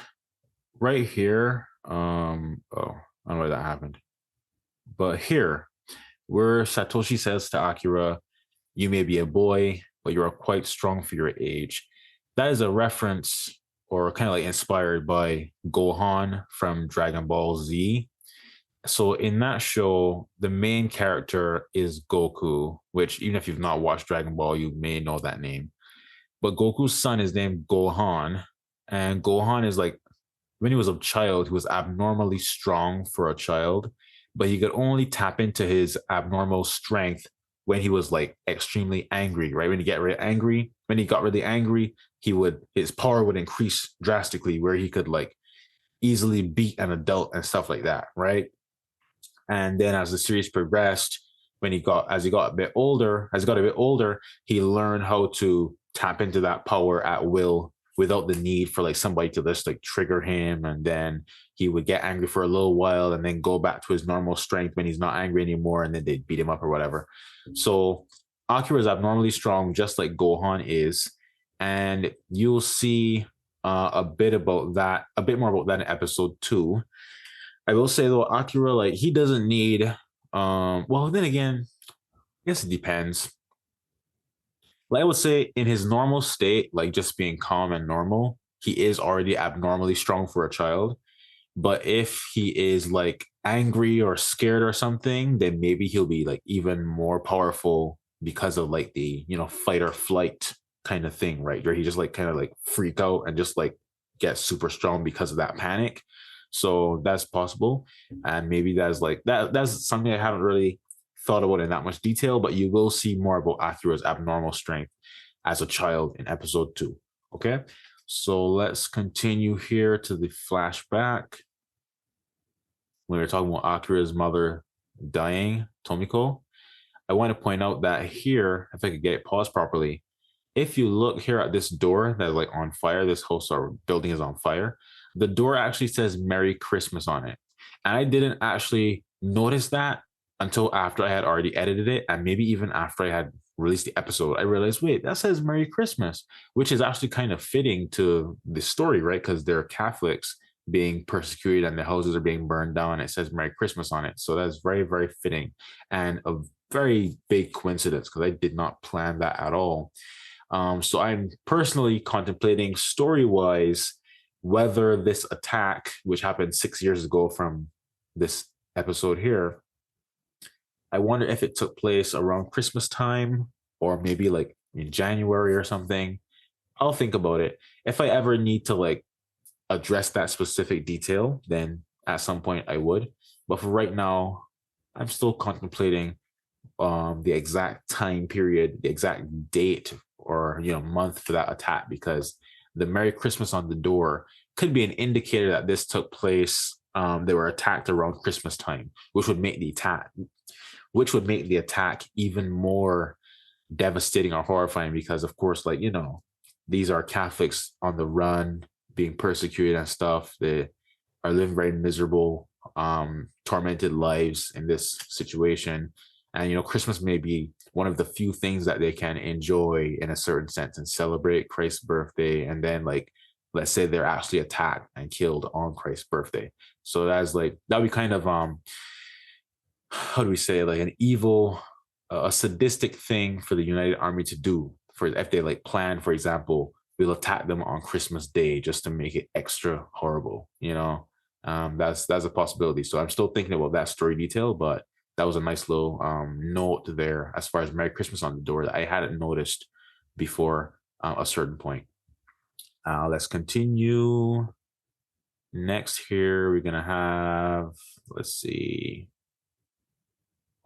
right here, I don't know why that happened, but here, where Satoshi says to Akira, you may be a boy, but you are quite strong for your age. That is a reference or kind of like inspired by Gohan from Dragonball Z. So in that show, the main character is Goku, which even if you've not watched Dragon Ball, you may know that name. But Goku's son is named Gohan, and Gohan is like when he was a child, he was abnormally strong for a child, but he could only tap into his abnormal strength when he was like extremely angry, right? When he got really angry, his power would increase drastically where he could like easily beat an adult and stuff like that, right? And then as the series progressed, as he got a bit older, he learned how to tap into that power at will without the need for like somebody to just like trigger him. And then he would get angry for a little while and then go back to his normal strength when he's not angry anymore, and then they'd beat him up or whatever. So Akira is abnormally strong, just like Gohan is. And you'll see a bit more about that in episode 2. I will say though, Akira, like he doesn't need well then again, I guess it depends. Like I would say in his normal state, like just being calm and normal, he is already abnormally strong for a child. But if he is like angry or scared or something, then maybe he'll be like even more powerful because of like the, fight or flight kind of thing, right? Where he just like kind of like freak out and just like get super strong because of that panic. So that's possible. And maybe that's something I haven't really thought about in that much detail, but you will see more about Akira's abnormal strength as a child in episode 2. Okay. So let's continue here to the flashback. When we were talking about Akira's mother dying, Tomiko, I want to point out that here, if I could get it paused properly, if you look here at this door that's like on fire, this whole sort of building is on fire, the door actually says Merry Christmas on it. And I didn't actually notice that until after I had already edited it. And maybe even after I had released the episode, I realized, wait, that says Merry Christmas, which is actually kind of fitting to the story, right? Because they're Catholics being persecuted and the houses are being burned down. It says Merry Christmas on it. So that's very, very fitting and a very big coincidence because I did not plan that at all. So I'm personally contemplating story-wise whether this attack, which happened 6 years ago from this episode here, I wonder if it took place around Christmas time or maybe like in January or something. I'll think about it. If I ever need to like address that specific detail, then at some point I would. But for right now, I'm still contemplating the exact time period, the exact date or month for that attack, because the Merry Christmas on the door could be an indicator that this took place. They were attacked around Christmas time, which would make the attack even more devastating or horrifying, because of course, like these are Catholics on the run, being persecuted and stuff. They are living very miserable, tormented lives in this situation. And Christmas may be one of the few things that they can enjoy in a certain sense and celebrate Christ's birthday. And then like, let's say they're actually attacked and killed on Christ's birthday. So that'd be kind of how do we say, like an evil, a sadistic thing for the United Army to do, for if they like plan, for example, we'll attack them on Christmas Day just to make it extra horrible. That's a possibility. So I'm still thinking about that story detail, but that was a nice little note there as far as Merry Christmas on the door that I hadn't noticed before a certain point. Let's continue. Next here, we're going to have, let's see.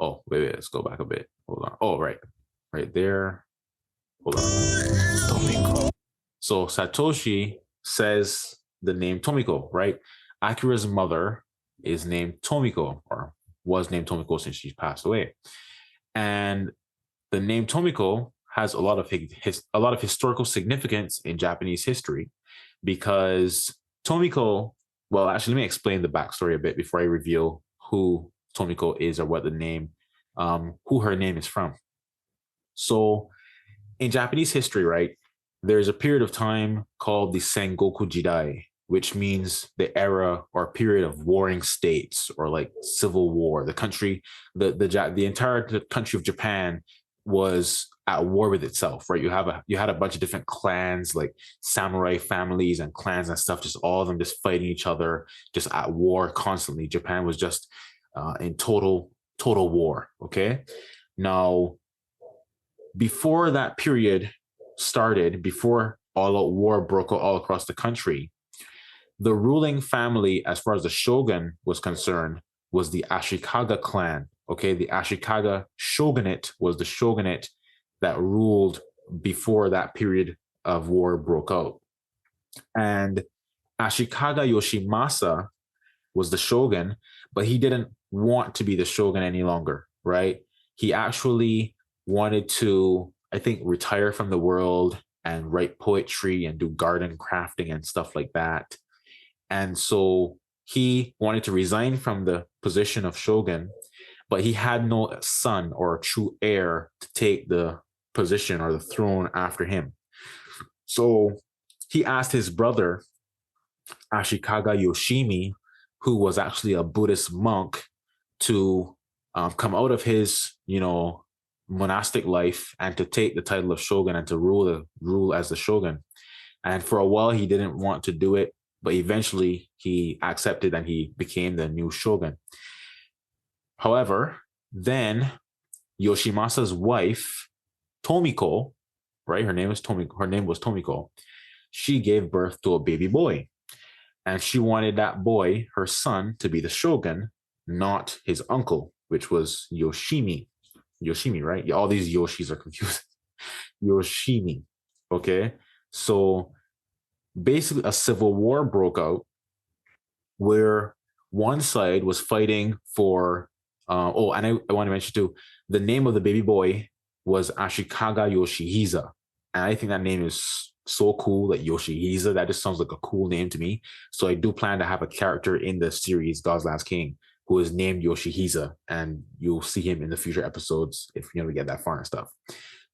Oh, wait, let's go back a bit. Hold on. Oh, right there. Hold on. Tomiko. So Satoshi says the name Tomiko, right? Akira's mother is named Tomiko, or was named Tomiko since she's passed away. And the name Tomiko has a lot of historical significance in Japanese history, because Tomiko, well, actually, let me explain the backstory a bit before I reveal who Tomiko is or what who her name is from. So in Japanese history, right, there's a period of time called the Sengoku Jidai, which means the era or period of warring states or like civil war. The country, the entire country of Japan was at war with itself, right? You had a bunch of different clans, like samurai families and clans and stuff, just all of them just fighting each other, just at war constantly. Japan was just in total war. Okay, now before that period started, before all out war broke out all across the country, the ruling family, as far as the shogun was concerned, was the Ashikaga clan. Okay, the Ashikaga shogunate was the shogunate that ruled before that period of war broke out. And Ashikaga Yoshimasa was the shogun, but he didn't want to be the shogun any longer, right? He actually wanted to, I think, retire from the world and write poetry and do garden crafting and stuff like that. And so he wanted to resign from the position of shogun, but he had no son or true heir to take the position or the throne after him. So he asked his brother, Ashikaga Yoshimi, who was actually a Buddhist monk, to come out of his, monastic life and to take the title of shogun and to rule as the shogun. And for a while, he didn't want to do it, but eventually he accepted and he became the new shogun. However, then Yoshimasa's wife, Tomiko, right? Her name was Tomiko. She gave birth to a baby boy. And she wanted that boy, her son, to be the shogun, not his uncle, which was Yoshimi. Yoshimi, right? Yeah, all these Yoshis are confused. Yoshimi. Okay. So basically a civil war broke out where one side was fighting for and I want to mention too, the name of the baby boy was Ashikaga Yoshihisa. And I think that name is so cool, like Yoshihisa. That just sounds like a cool name to me. So I do plan to have a character in the series God's Last King who is named Yoshihisa, and you'll see him in the future episodes if we get that far and stuff.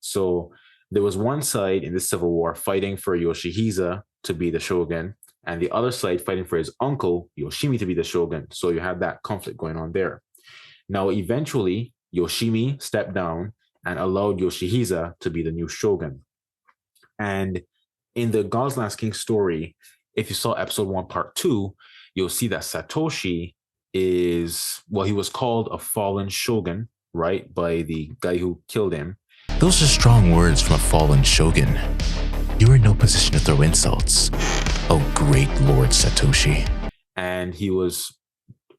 So there was one side in the civil war fighting for Yoshihisa to be the shogun, and the other side fighting for his uncle Yoshimi to be the shogun. So you have that conflict going on there. Now, eventually, Yoshimi stepped down and allowed Yoshihisa to be the new shogun. And in the God's Last King story, if you saw episode 1, part 2, you'll see that Satoshi he was called a fallen shogun, right, by the guy who killed him. Those are strong words from a fallen shogun. You are in no position to throw insults. Oh, great Lord Satoshi. And he was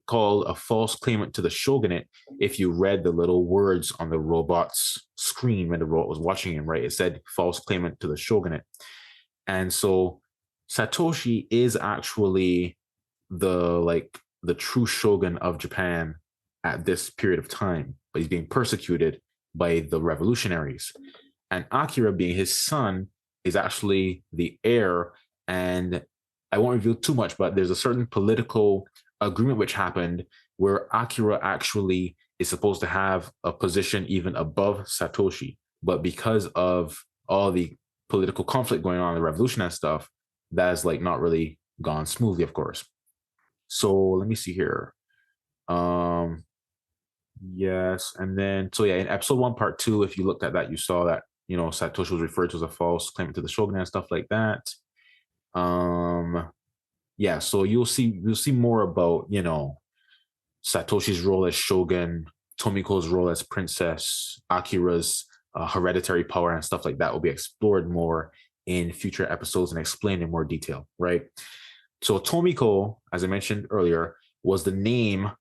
called a false claimant to the shogunate if you read the little words on the robot's screen when the robot was watching him, right? It said false claimant to the shogunate. And so Satoshi is actually the true shogun of Japan at this period of time, but he's being persecuted by the revolutionaries. And Akira, being his son, is actually the heir. And I won't reveal too much, but there's a certain political agreement which happened where Akira actually is supposed to have a position even above Satoshi. But because of all the political conflict going on in the revolution and stuff, that has not really gone smoothly, of course. So let me see here. Yes. And then, in episode 1, part 2, if you looked at that, you saw that, Satoshi was referred to as a false claimant to the shogun and stuff like that. So you'll see more about, Satoshi's role as shogun, Tomiko's role as princess, Akira's hereditary power and stuff like that will be explored more in future episodes and explained in more detail, right? So Tomiko, as I mentioned earlier, was the name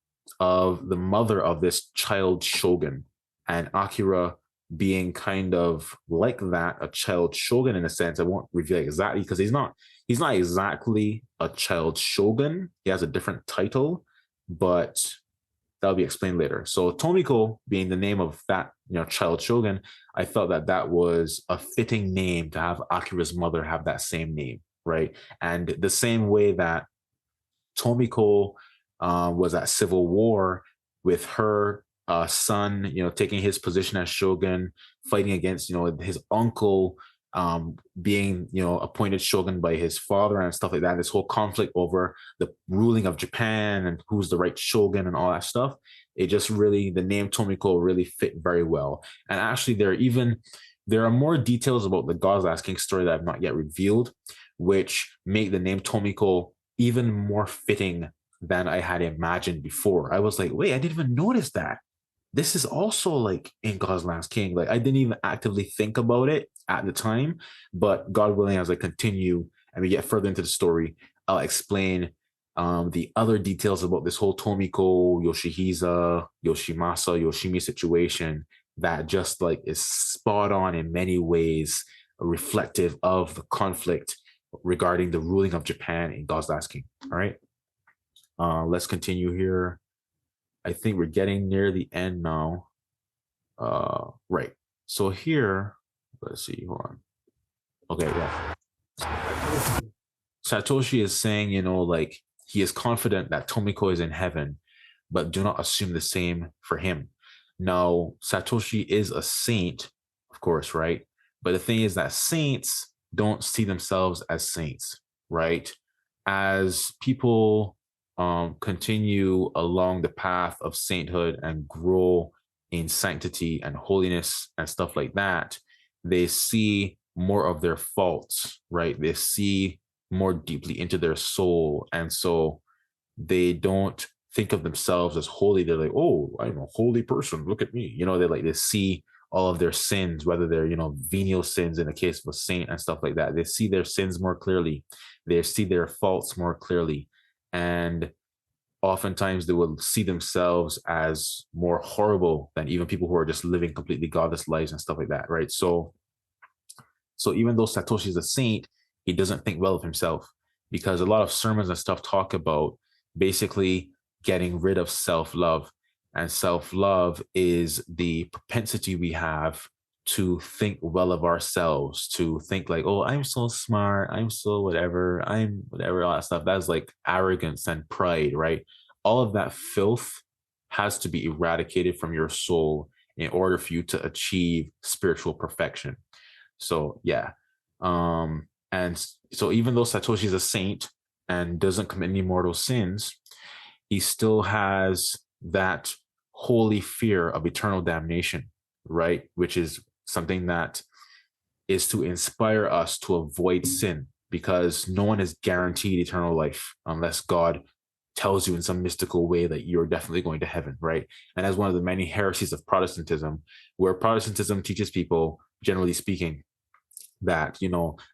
of the mother of this child shogun, and Akira being kind of like that, a child shogun in a sense. I won't reveal exactly because he's not exactly a child shogun. He has a different title, but that'll be explained later. So Tomiko being the name of that, child shogun, I felt that was a fitting name to have Akira's mother have that same name, right? And the same way that Tomiko was at civil war with her son, taking his position as shogun, fighting against, his uncle being, appointed shogun by his father and stuff like that. This whole conflict over the ruling of Japan and who's the right shogun and all that stuff. It just really, the name Tomiko really fit very well. And actually there are more details about the God's Last King story that I've not yet revealed, which make the name Tomiko even more fitting than I had imagined before. I was like, wait, I didn't even notice that. This is also like in God's Last King. Like I didn't even actively think about it at the time, but God willing, as I continue and we get further into the story, I'll explain the other details about this whole Tomiko, Yoshihisa, Yoshimasa, Yoshimi situation that just like is spot on in many ways, reflective of the conflict regarding the ruling of Japan in God's Last King. All right. Let's continue here. I think we're getting near the end now. Right. So here, let's see. Hold on. Okay, yeah. Satoshi is saying, like he is confident that Tomiko is in heaven, but do not assume the same for him. Now, Satoshi is a saint, of course, right? But the thing is that saints don't see themselves as saints, right? As people continue along the path of sainthood and grow in sanctity and holiness and stuff like that, they see more of their faults, right? They see more deeply into their soul. And so they don't think of themselves as holy. They're like, oh, I'm a holy person. Look at me. They see all of their sins, whether they're, venial sins in the case of a saint and stuff like that. They see their sins more clearly. They see their faults more clearly. And oftentimes they will see themselves as more horrible than even people who are just living completely godless lives and stuff like that, right? So even though Satoshi is a saint, he doesn't think well of himself, because a lot of sermons and stuff talk about basically getting rid of self-love. And self-love is the propensity we have to think well of ourselves, to think like, oh, I'm so smart, I'm so whatever, I'm whatever, all that stuff. That's like arrogance and pride, right? All of that filth has to be eradicated from your soul in order for you to achieve spiritual perfection. So yeah. And so even though Satoshi is a saint and doesn't commit any mortal sins, he still has that holy fear of eternal damnation, right? Which is something that is to inspire us to avoid sin, because no one is guaranteed eternal life unless God tells you in some mystical way that you're definitely going to heaven, right? And that's one of the many heresies of Protestantism, where Protestantism teaches people, generally speaking, that,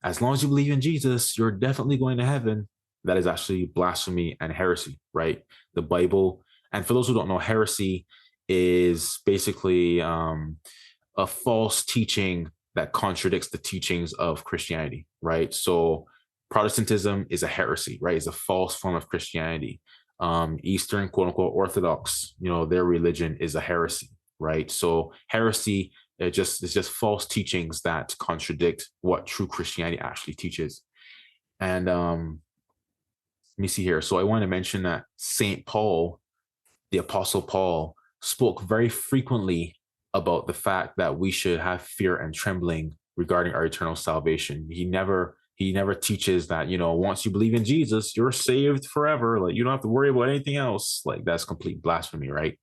as long as you believe in Jesus, you're definitely going to heaven. That is actually blasphemy and heresy, right? The Bible, and for those who don't know, heresy is basically a false teaching that contradicts the teachings of Christianity, right? So Protestantism is a heresy, right? It's a false form of Christianity. Eastern, quote unquote, Orthodox, their religion is a heresy, right? So heresy, it's just false teachings that contradict what true Christianity actually teaches. And let me see here. So I want to mention that St. Paul, the Apostle Paul, spoke very frequently about the fact that we should have fear and trembling regarding our eternal salvation. He never teaches that, once you believe in Jesus, you're saved forever. Like, you don't have to worry about anything else. Like, that's complete blasphemy, right?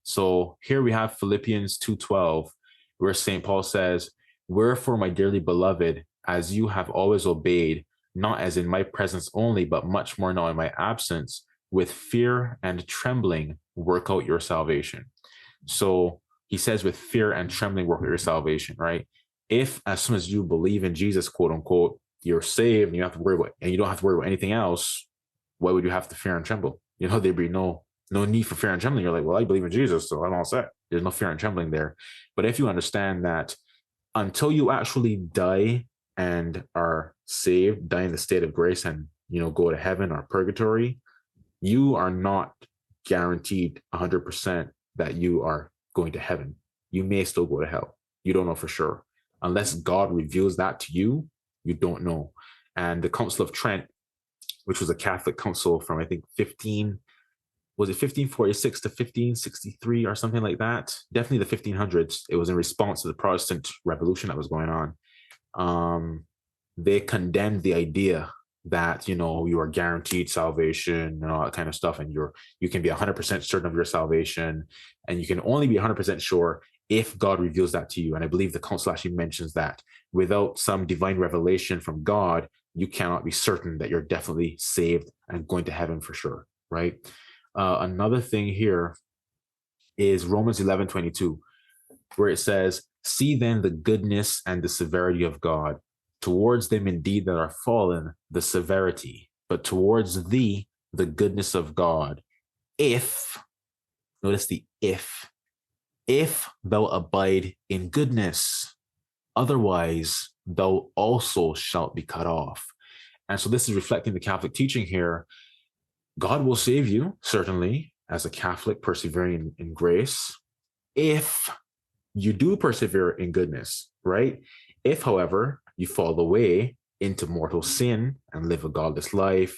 So here we have Philippians 2:12, where St. Paul says, "Wherefore, my dearly beloved, as you have always obeyed, not as in my presence only, but much more now in my absence, with fear and trembling, work out your salvation." So he says, with fear and trembling, work out your salvation, right? If as soon as you believe in Jesus, quote unquote, you're saved and you have to worry about, and you don't have to worry about anything else, why would you have to fear and tremble? There'd be no need for fear and trembling. You're like, well, I believe in Jesus, so I'm all set. There's no fear and trembling there. But if you understand that until you actually die and are saved, die in the state of grace and, go to heaven or purgatory, you are not guaranteed 100% that you are going to heaven. You may still go to hell. You don't know for sure. Unless God reveals that to you, you don't know. And the Council of Trent, which was a Catholic council from, I think, 1546 to 1563 or something like that? Definitely the 1500s. It was in response to the Protestant Revolution that was going on. They condemned the idea that, you are guaranteed salvation and all that kind of stuff, and you can be 100% certain of your salvation, and you can only be 100% sure if God reveals that to you. And I believe the council actually mentions that without some divine revelation from God, you cannot be certain that you're definitely saved and going to heaven for sure, right? Another thing here is Romans 11:22, where it says, "See then the goodness and the severity of God. Towards them indeed that are fallen, the severity, but towards thee, the goodness of God. If," notice the if thou abide in goodness, otherwise thou also shalt be cut off. And so this is reflecting the Catholic teaching here. God will save you, certainly, as a Catholic persevering in grace, if you do persevere in goodness, right? If, however, you fall away into mortal sin and live a godless life,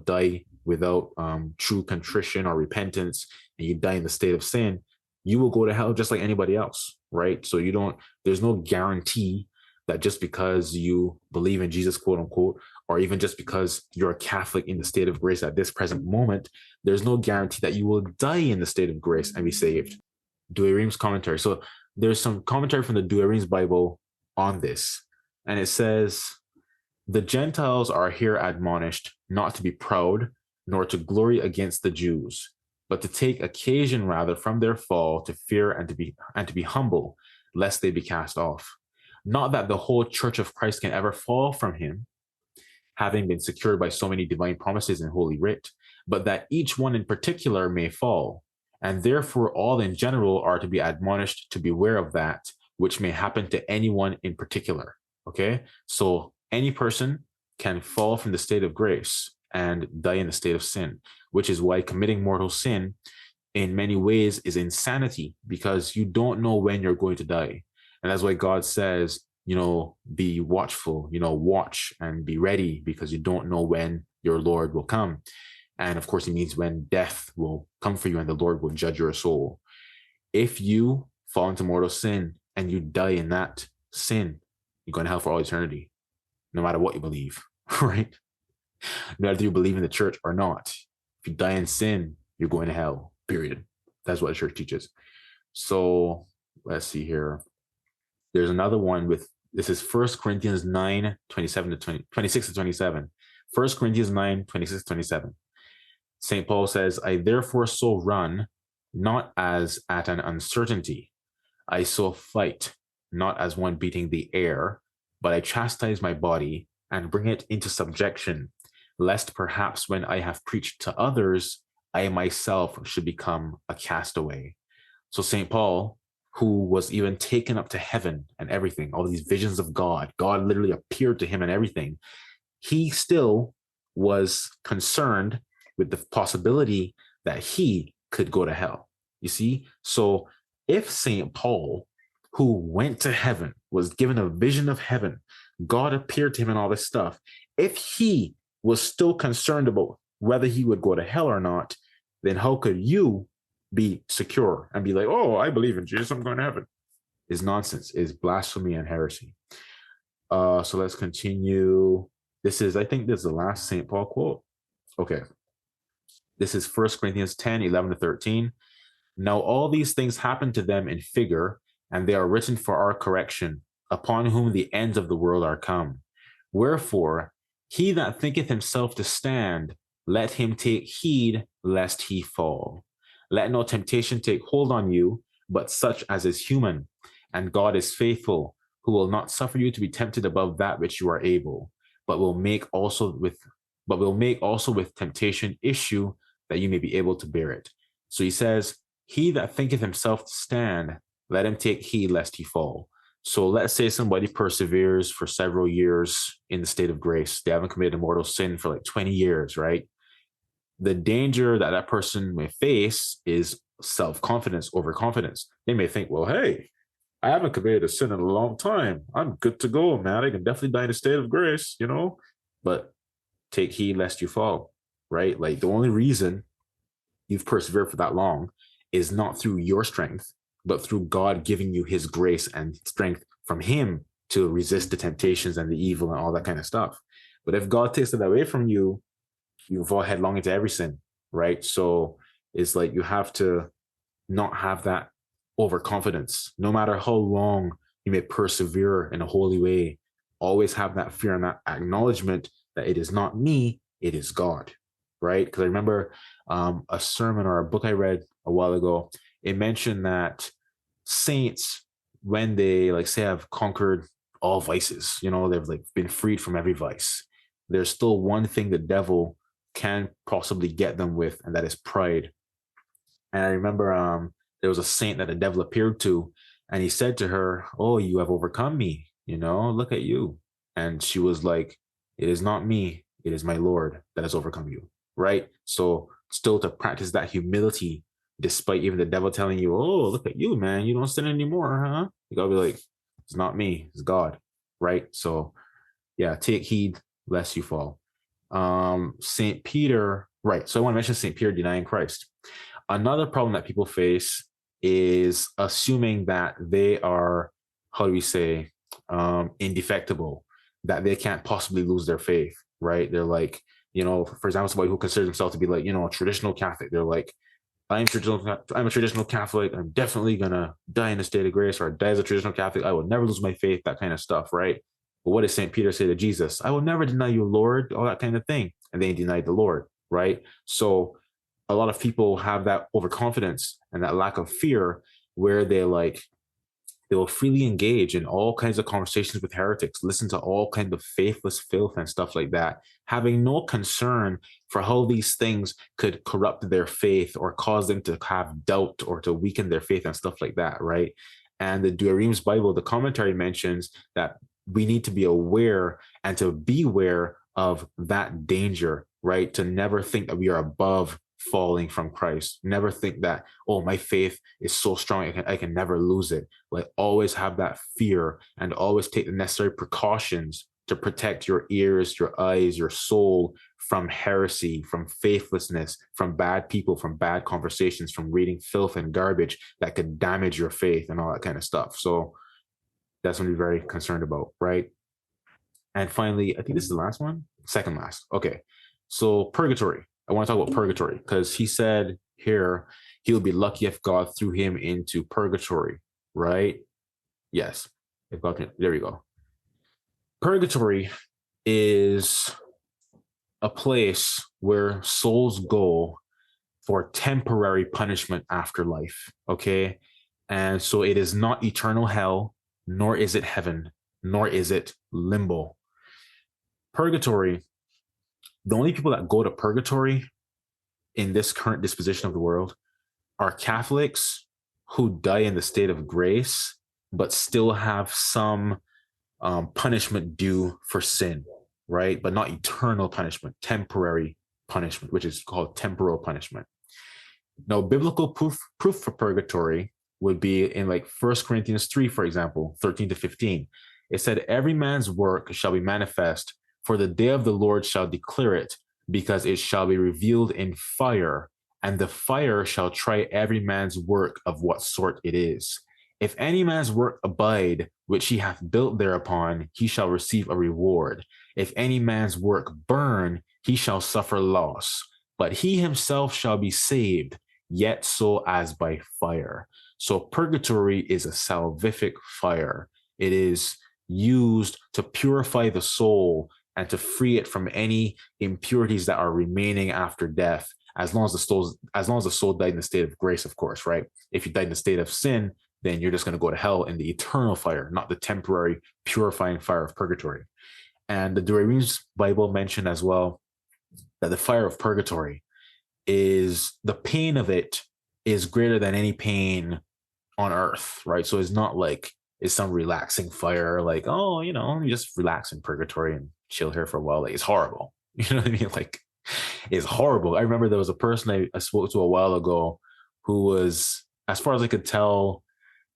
die without true contrition or repentance, and you die in the state of sin, you will go to hell just like anybody else, right? So there's no guarantee that just because you believe in Jesus, quote unquote, or even just because you're a Catholic in the state of grace at this present moment, there's no guarantee that you will die in the state of grace and be saved. Douay-Rheims commentary. So there's some commentary from the Douay-Rheims Bible on this. And it says, "The Gentiles are here admonished not to be proud, nor to glory against the Jews, but to take occasion rather from their fall to fear and to be humble, lest they be cast off. Not that the whole church of Christ can ever fall from him, having been secured by so many divine promises in Holy Writ, but that each one in particular may fall. And therefore all in general are to be admonished to beware of that which may happen to anyone in particular." Okay, so any person can fall from the state of grace and die in the state of sin, which is why committing mortal sin in many ways is insanity, because you don't know when you're going to die. And that's why God says, be watchful, watch and be ready, because you don't know when your Lord will come. And of course, it means when death will come for you and the Lord will judge your soul. If you fall into mortal sin and you die in that sin, you're going to hell for all eternity, no matter what you believe, right? No matter if you believe in the church or not. If you die in sin, you're going to hell, period. That's what the church teaches. So let's see here. There's another one this is 1 Corinthians 9, 26 to 27. 1 Corinthians 9, 26 to 27. St. Paul says, "I therefore so run, not as at an uncertainty. I so fight, not as one beating the air, but I chastise my body and bring it into subjection, lest perhaps when I have preached to others, I myself should become a castaway." So St. Paul, who was even taken up to heaven and everything, all these visions of God literally appeared to him and everything, he still was concerned with the possibility that he could go to hell. You see? So if St. Paul, who went to heaven, was given a vision of heaven, God appeared to him and all this stuff, if he was still concerned about whether he would go to hell or not, then how could you be secure and be like, "Oh, I believe in Jesus, I'm going to heaven"? Is nonsense, is blasphemy and heresy. So let's continue. I think this is the last St. Paul quote. Okay. This is 1 Corinthians 10, 11 to 13. "Now all these things happen to them in figure, and they are written for our correction, upon whom the ends of the world are come. Wherefore, he that thinketh himself to stand, let him take heed lest he fall. Let no temptation take hold on you, but such as is human. And God is faithful, who will not suffer you to be tempted above that which you are able, but will make also with temptation issue, that you may be able to bear it." So he says, he that thinketh himself to stand, let him take heed lest he fall. So let's say somebody perseveres for several years in the state of grace. They haven't committed a mortal sin for like 20 years, right? The danger that person may face is self-confidence, overconfidence. They may think, well, hey, I haven't committed a sin in a long time. I'm good to go, man. I can definitely die in a state of grace, But take heed lest you fall, right? Like the only reason you've persevered for that long is not through your strength, but through God giving you his grace and strength from him to resist the temptations and the evil and all that kind of stuff. But if God takes it away from you, you fall headlong into every sin, right? So it's like you have to not have that overconfidence. No matter how long you may persevere in a holy way, always have that fear and that acknowledgement that it is not me, it is God, right? Because I remember a sermon or a book I read a while ago, it mentioned that saints, when they like say have conquered all vices, they've like been freed from every vice, there's still one thing the devil can possibly get them with, and that is pride. And I remember there was a saint that the devil appeared to, and he said to her, "Oh, you have overcome me, look at you." And she was like, "It is not me, it is my Lord that has overcome you." Right? So still to practice that humility, despite even the devil telling you, "Oh, look at you, man, you don't sin anymore, huh?" You gotta be like, "It's not me, it's God." Right? So yeah, take heed lest you fall. Saint Peter, right? So I want to mention Saint Peter denying Christ. Another problem that people face is assuming that they are, how do we say, indefectible, that they can't possibly lose their faith, right? They're like, for example, somebody who considers himself to be like, a traditional Catholic. They're like, I'm a traditional Catholic. I'm definitely gonna die in a state of grace, or die as a traditional Catholic. I will never lose my faith, that kind of stuff, right? But what does St. Peter say to Jesus? I will never deny you, Lord, all that kind of thing. And they denied the Lord, right? So a lot of people have that overconfidence and that lack of fear where they will freely engage in all kinds of conversations with heretics, listen to all kinds of faithless filth and stuff like that, having no concern for how these things could corrupt their faith or cause them to have doubt or to weaken their faith and stuff like that, right? And the Douay-Rheims Bible, the commentary mentions that we need to be aware and to beware of that danger, right? To never think that we are above falling from Christ. Never think that, oh, my faith is so strong, I can never lose it. Like, always have that fear and always take the necessary precautions to protect your ears, your eyes, your soul from heresy, from faithlessness, from bad people, from bad conversations, from reading filth and garbage that could damage your faith and all that kind of stuff. So that's what we're very concerned about, right? And finally, I think this is the last one, second last. Okay. So Purgatory. I want to talk about Purgatory because he said here he'll be lucky if God threw him into Purgatory, right? Yes. If God, there we go. Purgatory is a place where souls go for temporary punishment after life, okay? And so it is not eternal hell, nor is it heaven, nor is it limbo. Purgatory, the only people that go to purgatory in this current disposition of the world are Catholics who die in the state of grace, but still have some punishment due for sin, right? But not eternal punishment, temporary punishment, which is called temporal punishment. Now, biblical proof for purgatory would be in like 1 Corinthians 3, for example, 13 to 15. It said, every man's work shall be manifest, for the day of the Lord shall declare it, because it shall be revealed in fire, and the fire shall try every man's work of what sort it is. If any man's work abide, which he hath built thereupon, he shall receive a reward. If any man's work burn, he shall suffer loss, but he himself shall be saved, yet so as by fire. So purgatory is a salvific fire. It is used to purify the soul and to free it from any impurities that are remaining after death, as long as the soul died in the state of grace, of course, right? If you died in the state of sin, then you're just going to go to hell in the eternal fire, not the temporary purifying fire of purgatory. And the Douay-Rheims Bible mentioned as well that the fire of purgatory is, the pain of it is greater than any pain on earth, right? So it's not like it's some relaxing fire, like, oh, you just relax in purgatory and chill here for a while. Like, it's horrible. You know what I mean? Like, it's horrible. I remember there was a person I spoke to a while ago who was, as far as I could tell,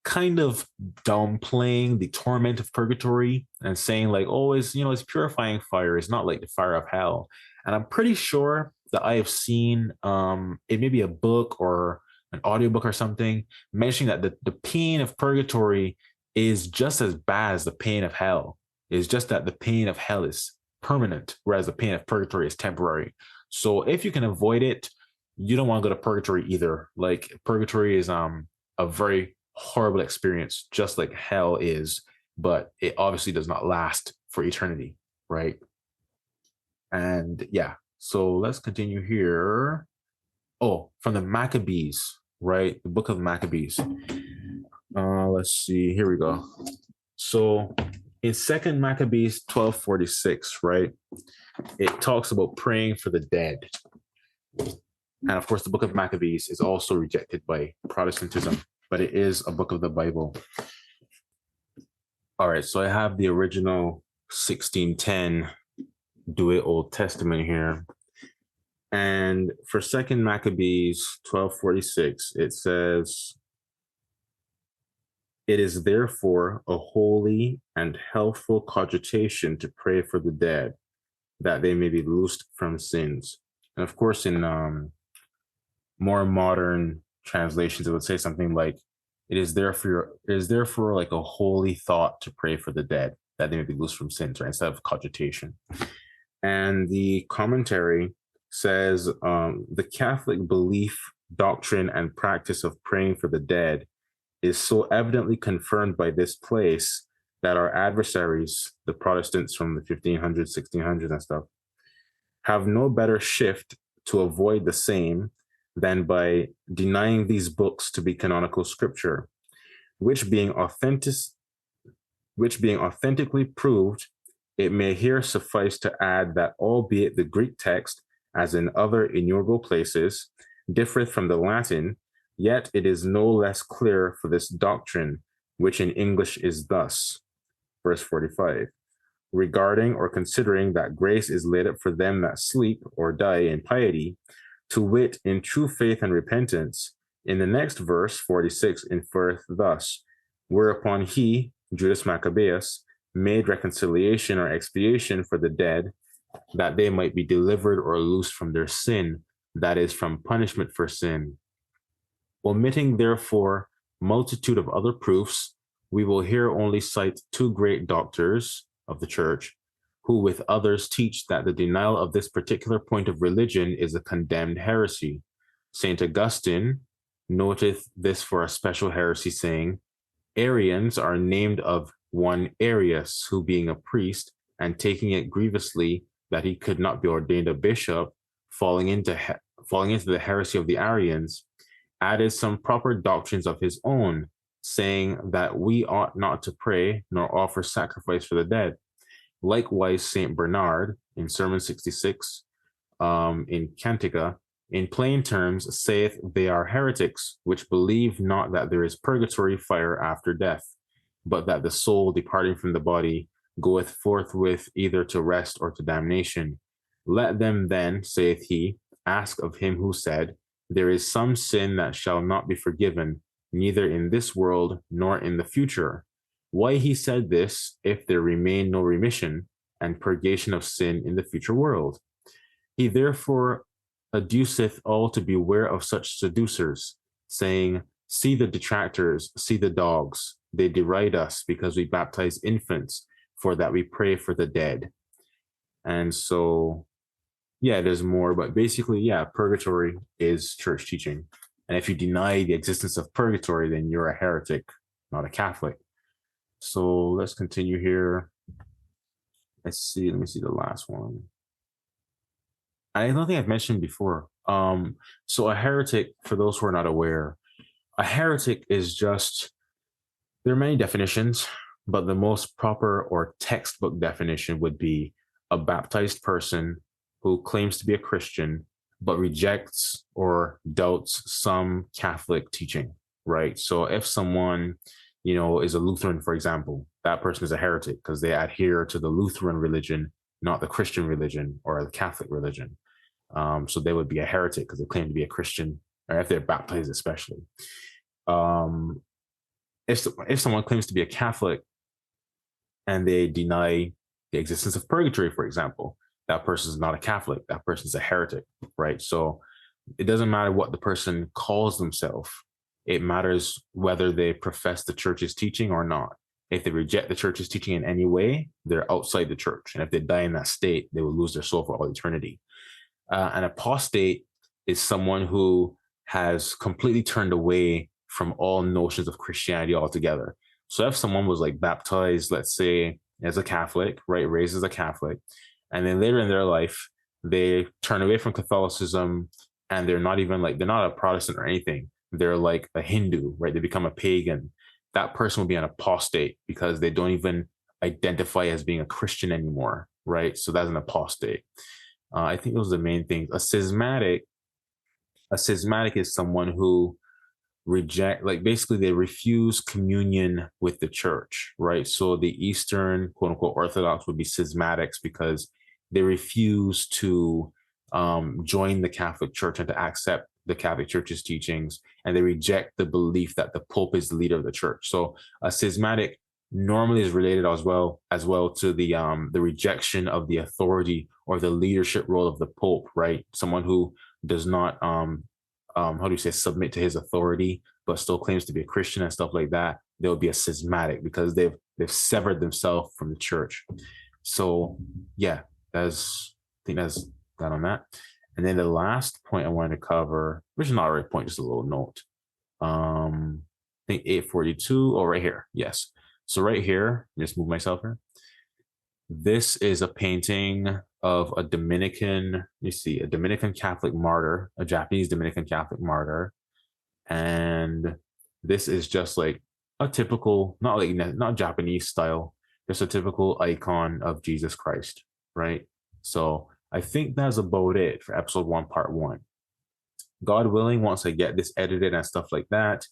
kind of downplaying the torment of purgatory and saying like, oh, it's purifying fire. It's not like the fire of hell. And I'm pretty sure that I have seen it may be a book or an audiobook or something mentioning that the pain of purgatory is just as bad as the pain of hell. It's just that the pain of hell is permanent, whereas the pain of purgatory is temporary. So if you can avoid it, you don't want to go to purgatory either. Like, purgatory is a very horrible experience, just like hell is, but it obviously does not last for eternity, right? And yeah, So let's continue here. Oh, from the Maccabees, right? The book of Maccabees. Let's see. Here we go. So in Second Maccabees 12:46, right? It talks about praying for the dead. And of course, the book of Maccabees is also rejected by Protestantism, but it is a book of the Bible. All right, so I have the original 1610 Douay Old Testament here. And for Second Maccabees 12:46, it says, "It is therefore a holy and healthful cogitation to pray for the dead, that they may be loosed from sins." And of course, in more modern translations, it would say something like, it is therefore like a holy thought to pray for the dead, that they may be loosed from sins, right? Instead of cogitation. And the commentary says, the Catholic belief, doctrine, and practice of praying for the dead is so evidently confirmed by this place that our adversaries, the Protestants from the 1500s, 1600s and stuff, have no better shift to avoid the same than by denying these books to be canonical scripture, which being authentically proved, it may here suffice to add that albeit the Greek text, as in other inaugural places, differeth from the Latin, yet it is no less clear for this doctrine, which in English is thus, verse 45, regarding or considering that grace is laid up for them that sleep or die in piety, to wit, in true faith and repentance. In the next verse, 46, inferreth thus, whereupon he, Judas Maccabeus, made reconciliation or expiation for the dead, that they might be delivered or loosed from their sin, that is, from punishment for sin. Omitting, therefore, multitude of other proofs, we will here only cite two great doctors of the church, who with others teach that the denial of this particular point of religion is a condemned heresy. Saint Augustine noteth this for a special heresy, saying, Arians are named of one Arius, who being a priest, and taking it grievously that he could not be ordained a bishop, falling into the heresy of the Arians, added some proper doctrines of his own, saying that we ought not to pray nor offer sacrifice for the dead. Likewise, Saint Bernard, in Sermon 66, in Cantica, in plain terms, saith they are heretics, which believe not that there is purgatory fire after death, but that the soul departing from the body goeth forthwith either to rest or to damnation. Let them then, saith he, ask of him who said, there is some sin that shall not be forgiven, neither in this world nor in the future. Why he said this, if there remain no remission and purgation of sin in the future world? He therefore adduceth all to beware of such seducers, saying, see the detractors, see the dogs. They deride us because we baptize infants, for that we pray for the dead. And so, yeah, there's more, but basically, yeah, purgatory is church teaching. And if you deny the existence of purgatory, then you're a heretic, not a Catholic. So let's continue here. Let me see the last one. I don't think I've mentioned before. So a heretic, for those who are not aware, a heretic is just, there are many definitions, but the most proper or textbook definition would be a baptized person who claims to be a Christian, but rejects or doubts some Catholic teaching, right? So if someone, is a Lutheran, for example, that person is a heretic because they adhere to the Lutheran religion, not the Christian religion or the Catholic religion. So they would be a heretic because they claim to be a Christian, or if they're baptized especially. If someone claims to be a Catholic and they deny the existence of purgatory, for example, that person is not a Catholic. That person is a heretic, right? So it doesn't matter what the person calls themselves. It matters whether they profess the church's teaching or not. If they reject the church's teaching in any way, they're outside the church. And if they die in that state, they will lose their soul for all eternity. An apostate is someone who has completely turned away from all notions of Christianity altogether. So if someone was like baptized, let's say, as a Catholic, right, raised as a Catholic, and then later in their life, they turn away from Catholicism, and they're not even like, they're not a Protestant or anything. They're like a Hindu, right? They become a pagan. That person will be an apostate because they don't even identify as being a Christian anymore, right? So that's an apostate. I think those are the main things. A schismatic is someone who reject, like basically they refuse communion with the church, right? So the Eastern quote unquote Orthodox would be schismatics because they refuse to join the Catholic Church and to accept the Catholic Church's teachings, and they reject the belief that the Pope is the leader of the church. So a schismatic normally is related as well to the rejection of the authority or the leadership role of the Pope, right? Someone who does not how do you say, submit to his authority, but still claims to be a Christian and stuff like that. They'll be a schismatic because they've severed themselves from the church. So yeah, I think that's that on that. And then the last point I wanted to cover, which is not a right point, just a little note. I think 842. Oh, right here. Yes. So right here, just move myself here. This is a painting of a Dominican, a Dominican Catholic martyr, a Japanese Dominican Catholic martyr. And this is just like a typical, not Japanese style, just a typical icon of Jesus Christ, right? So I think that's about it for episode 1, part 1. God willing, once I get this edited and stuff like that,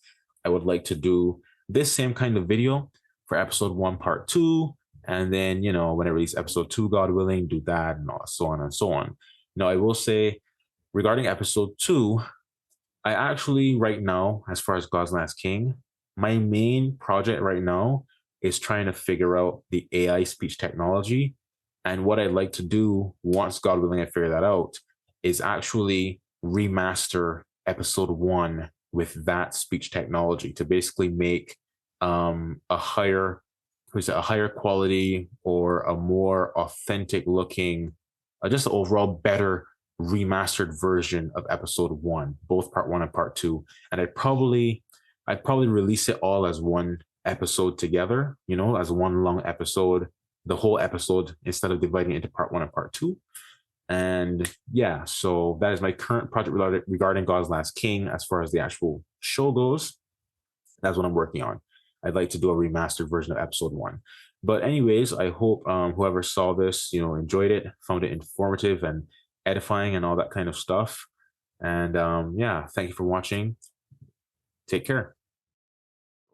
I would like to do this same kind of video for episode 1, part 2. And then, when I release episode 2, God willing, do that, and so on and so on. Now, I will say, regarding episode 2, I actually, right now, as far as God's Last King, my main project right now is trying to figure out the AI speech technology. And what I'd like to do, once God willing, I figure that out, is actually remaster episode 1 with that speech technology to basically make a higher quality or a more authentic looking, just an overall better remastered version of episode 1, both part 1 and part 2. And I'd probably release it all as one episode together, as one long episode, the whole episode, instead of dividing it into part 1 and part 2. And yeah, so that is my current project regarding God's Last King. As far as the actual show goes, that's what I'm working on. I'd like to do a remastered version of episode 1. But anyways, I hope whoever saw this, enjoyed it, found it informative and edifying and all that kind of stuff. And yeah, thank you for watching. Take care.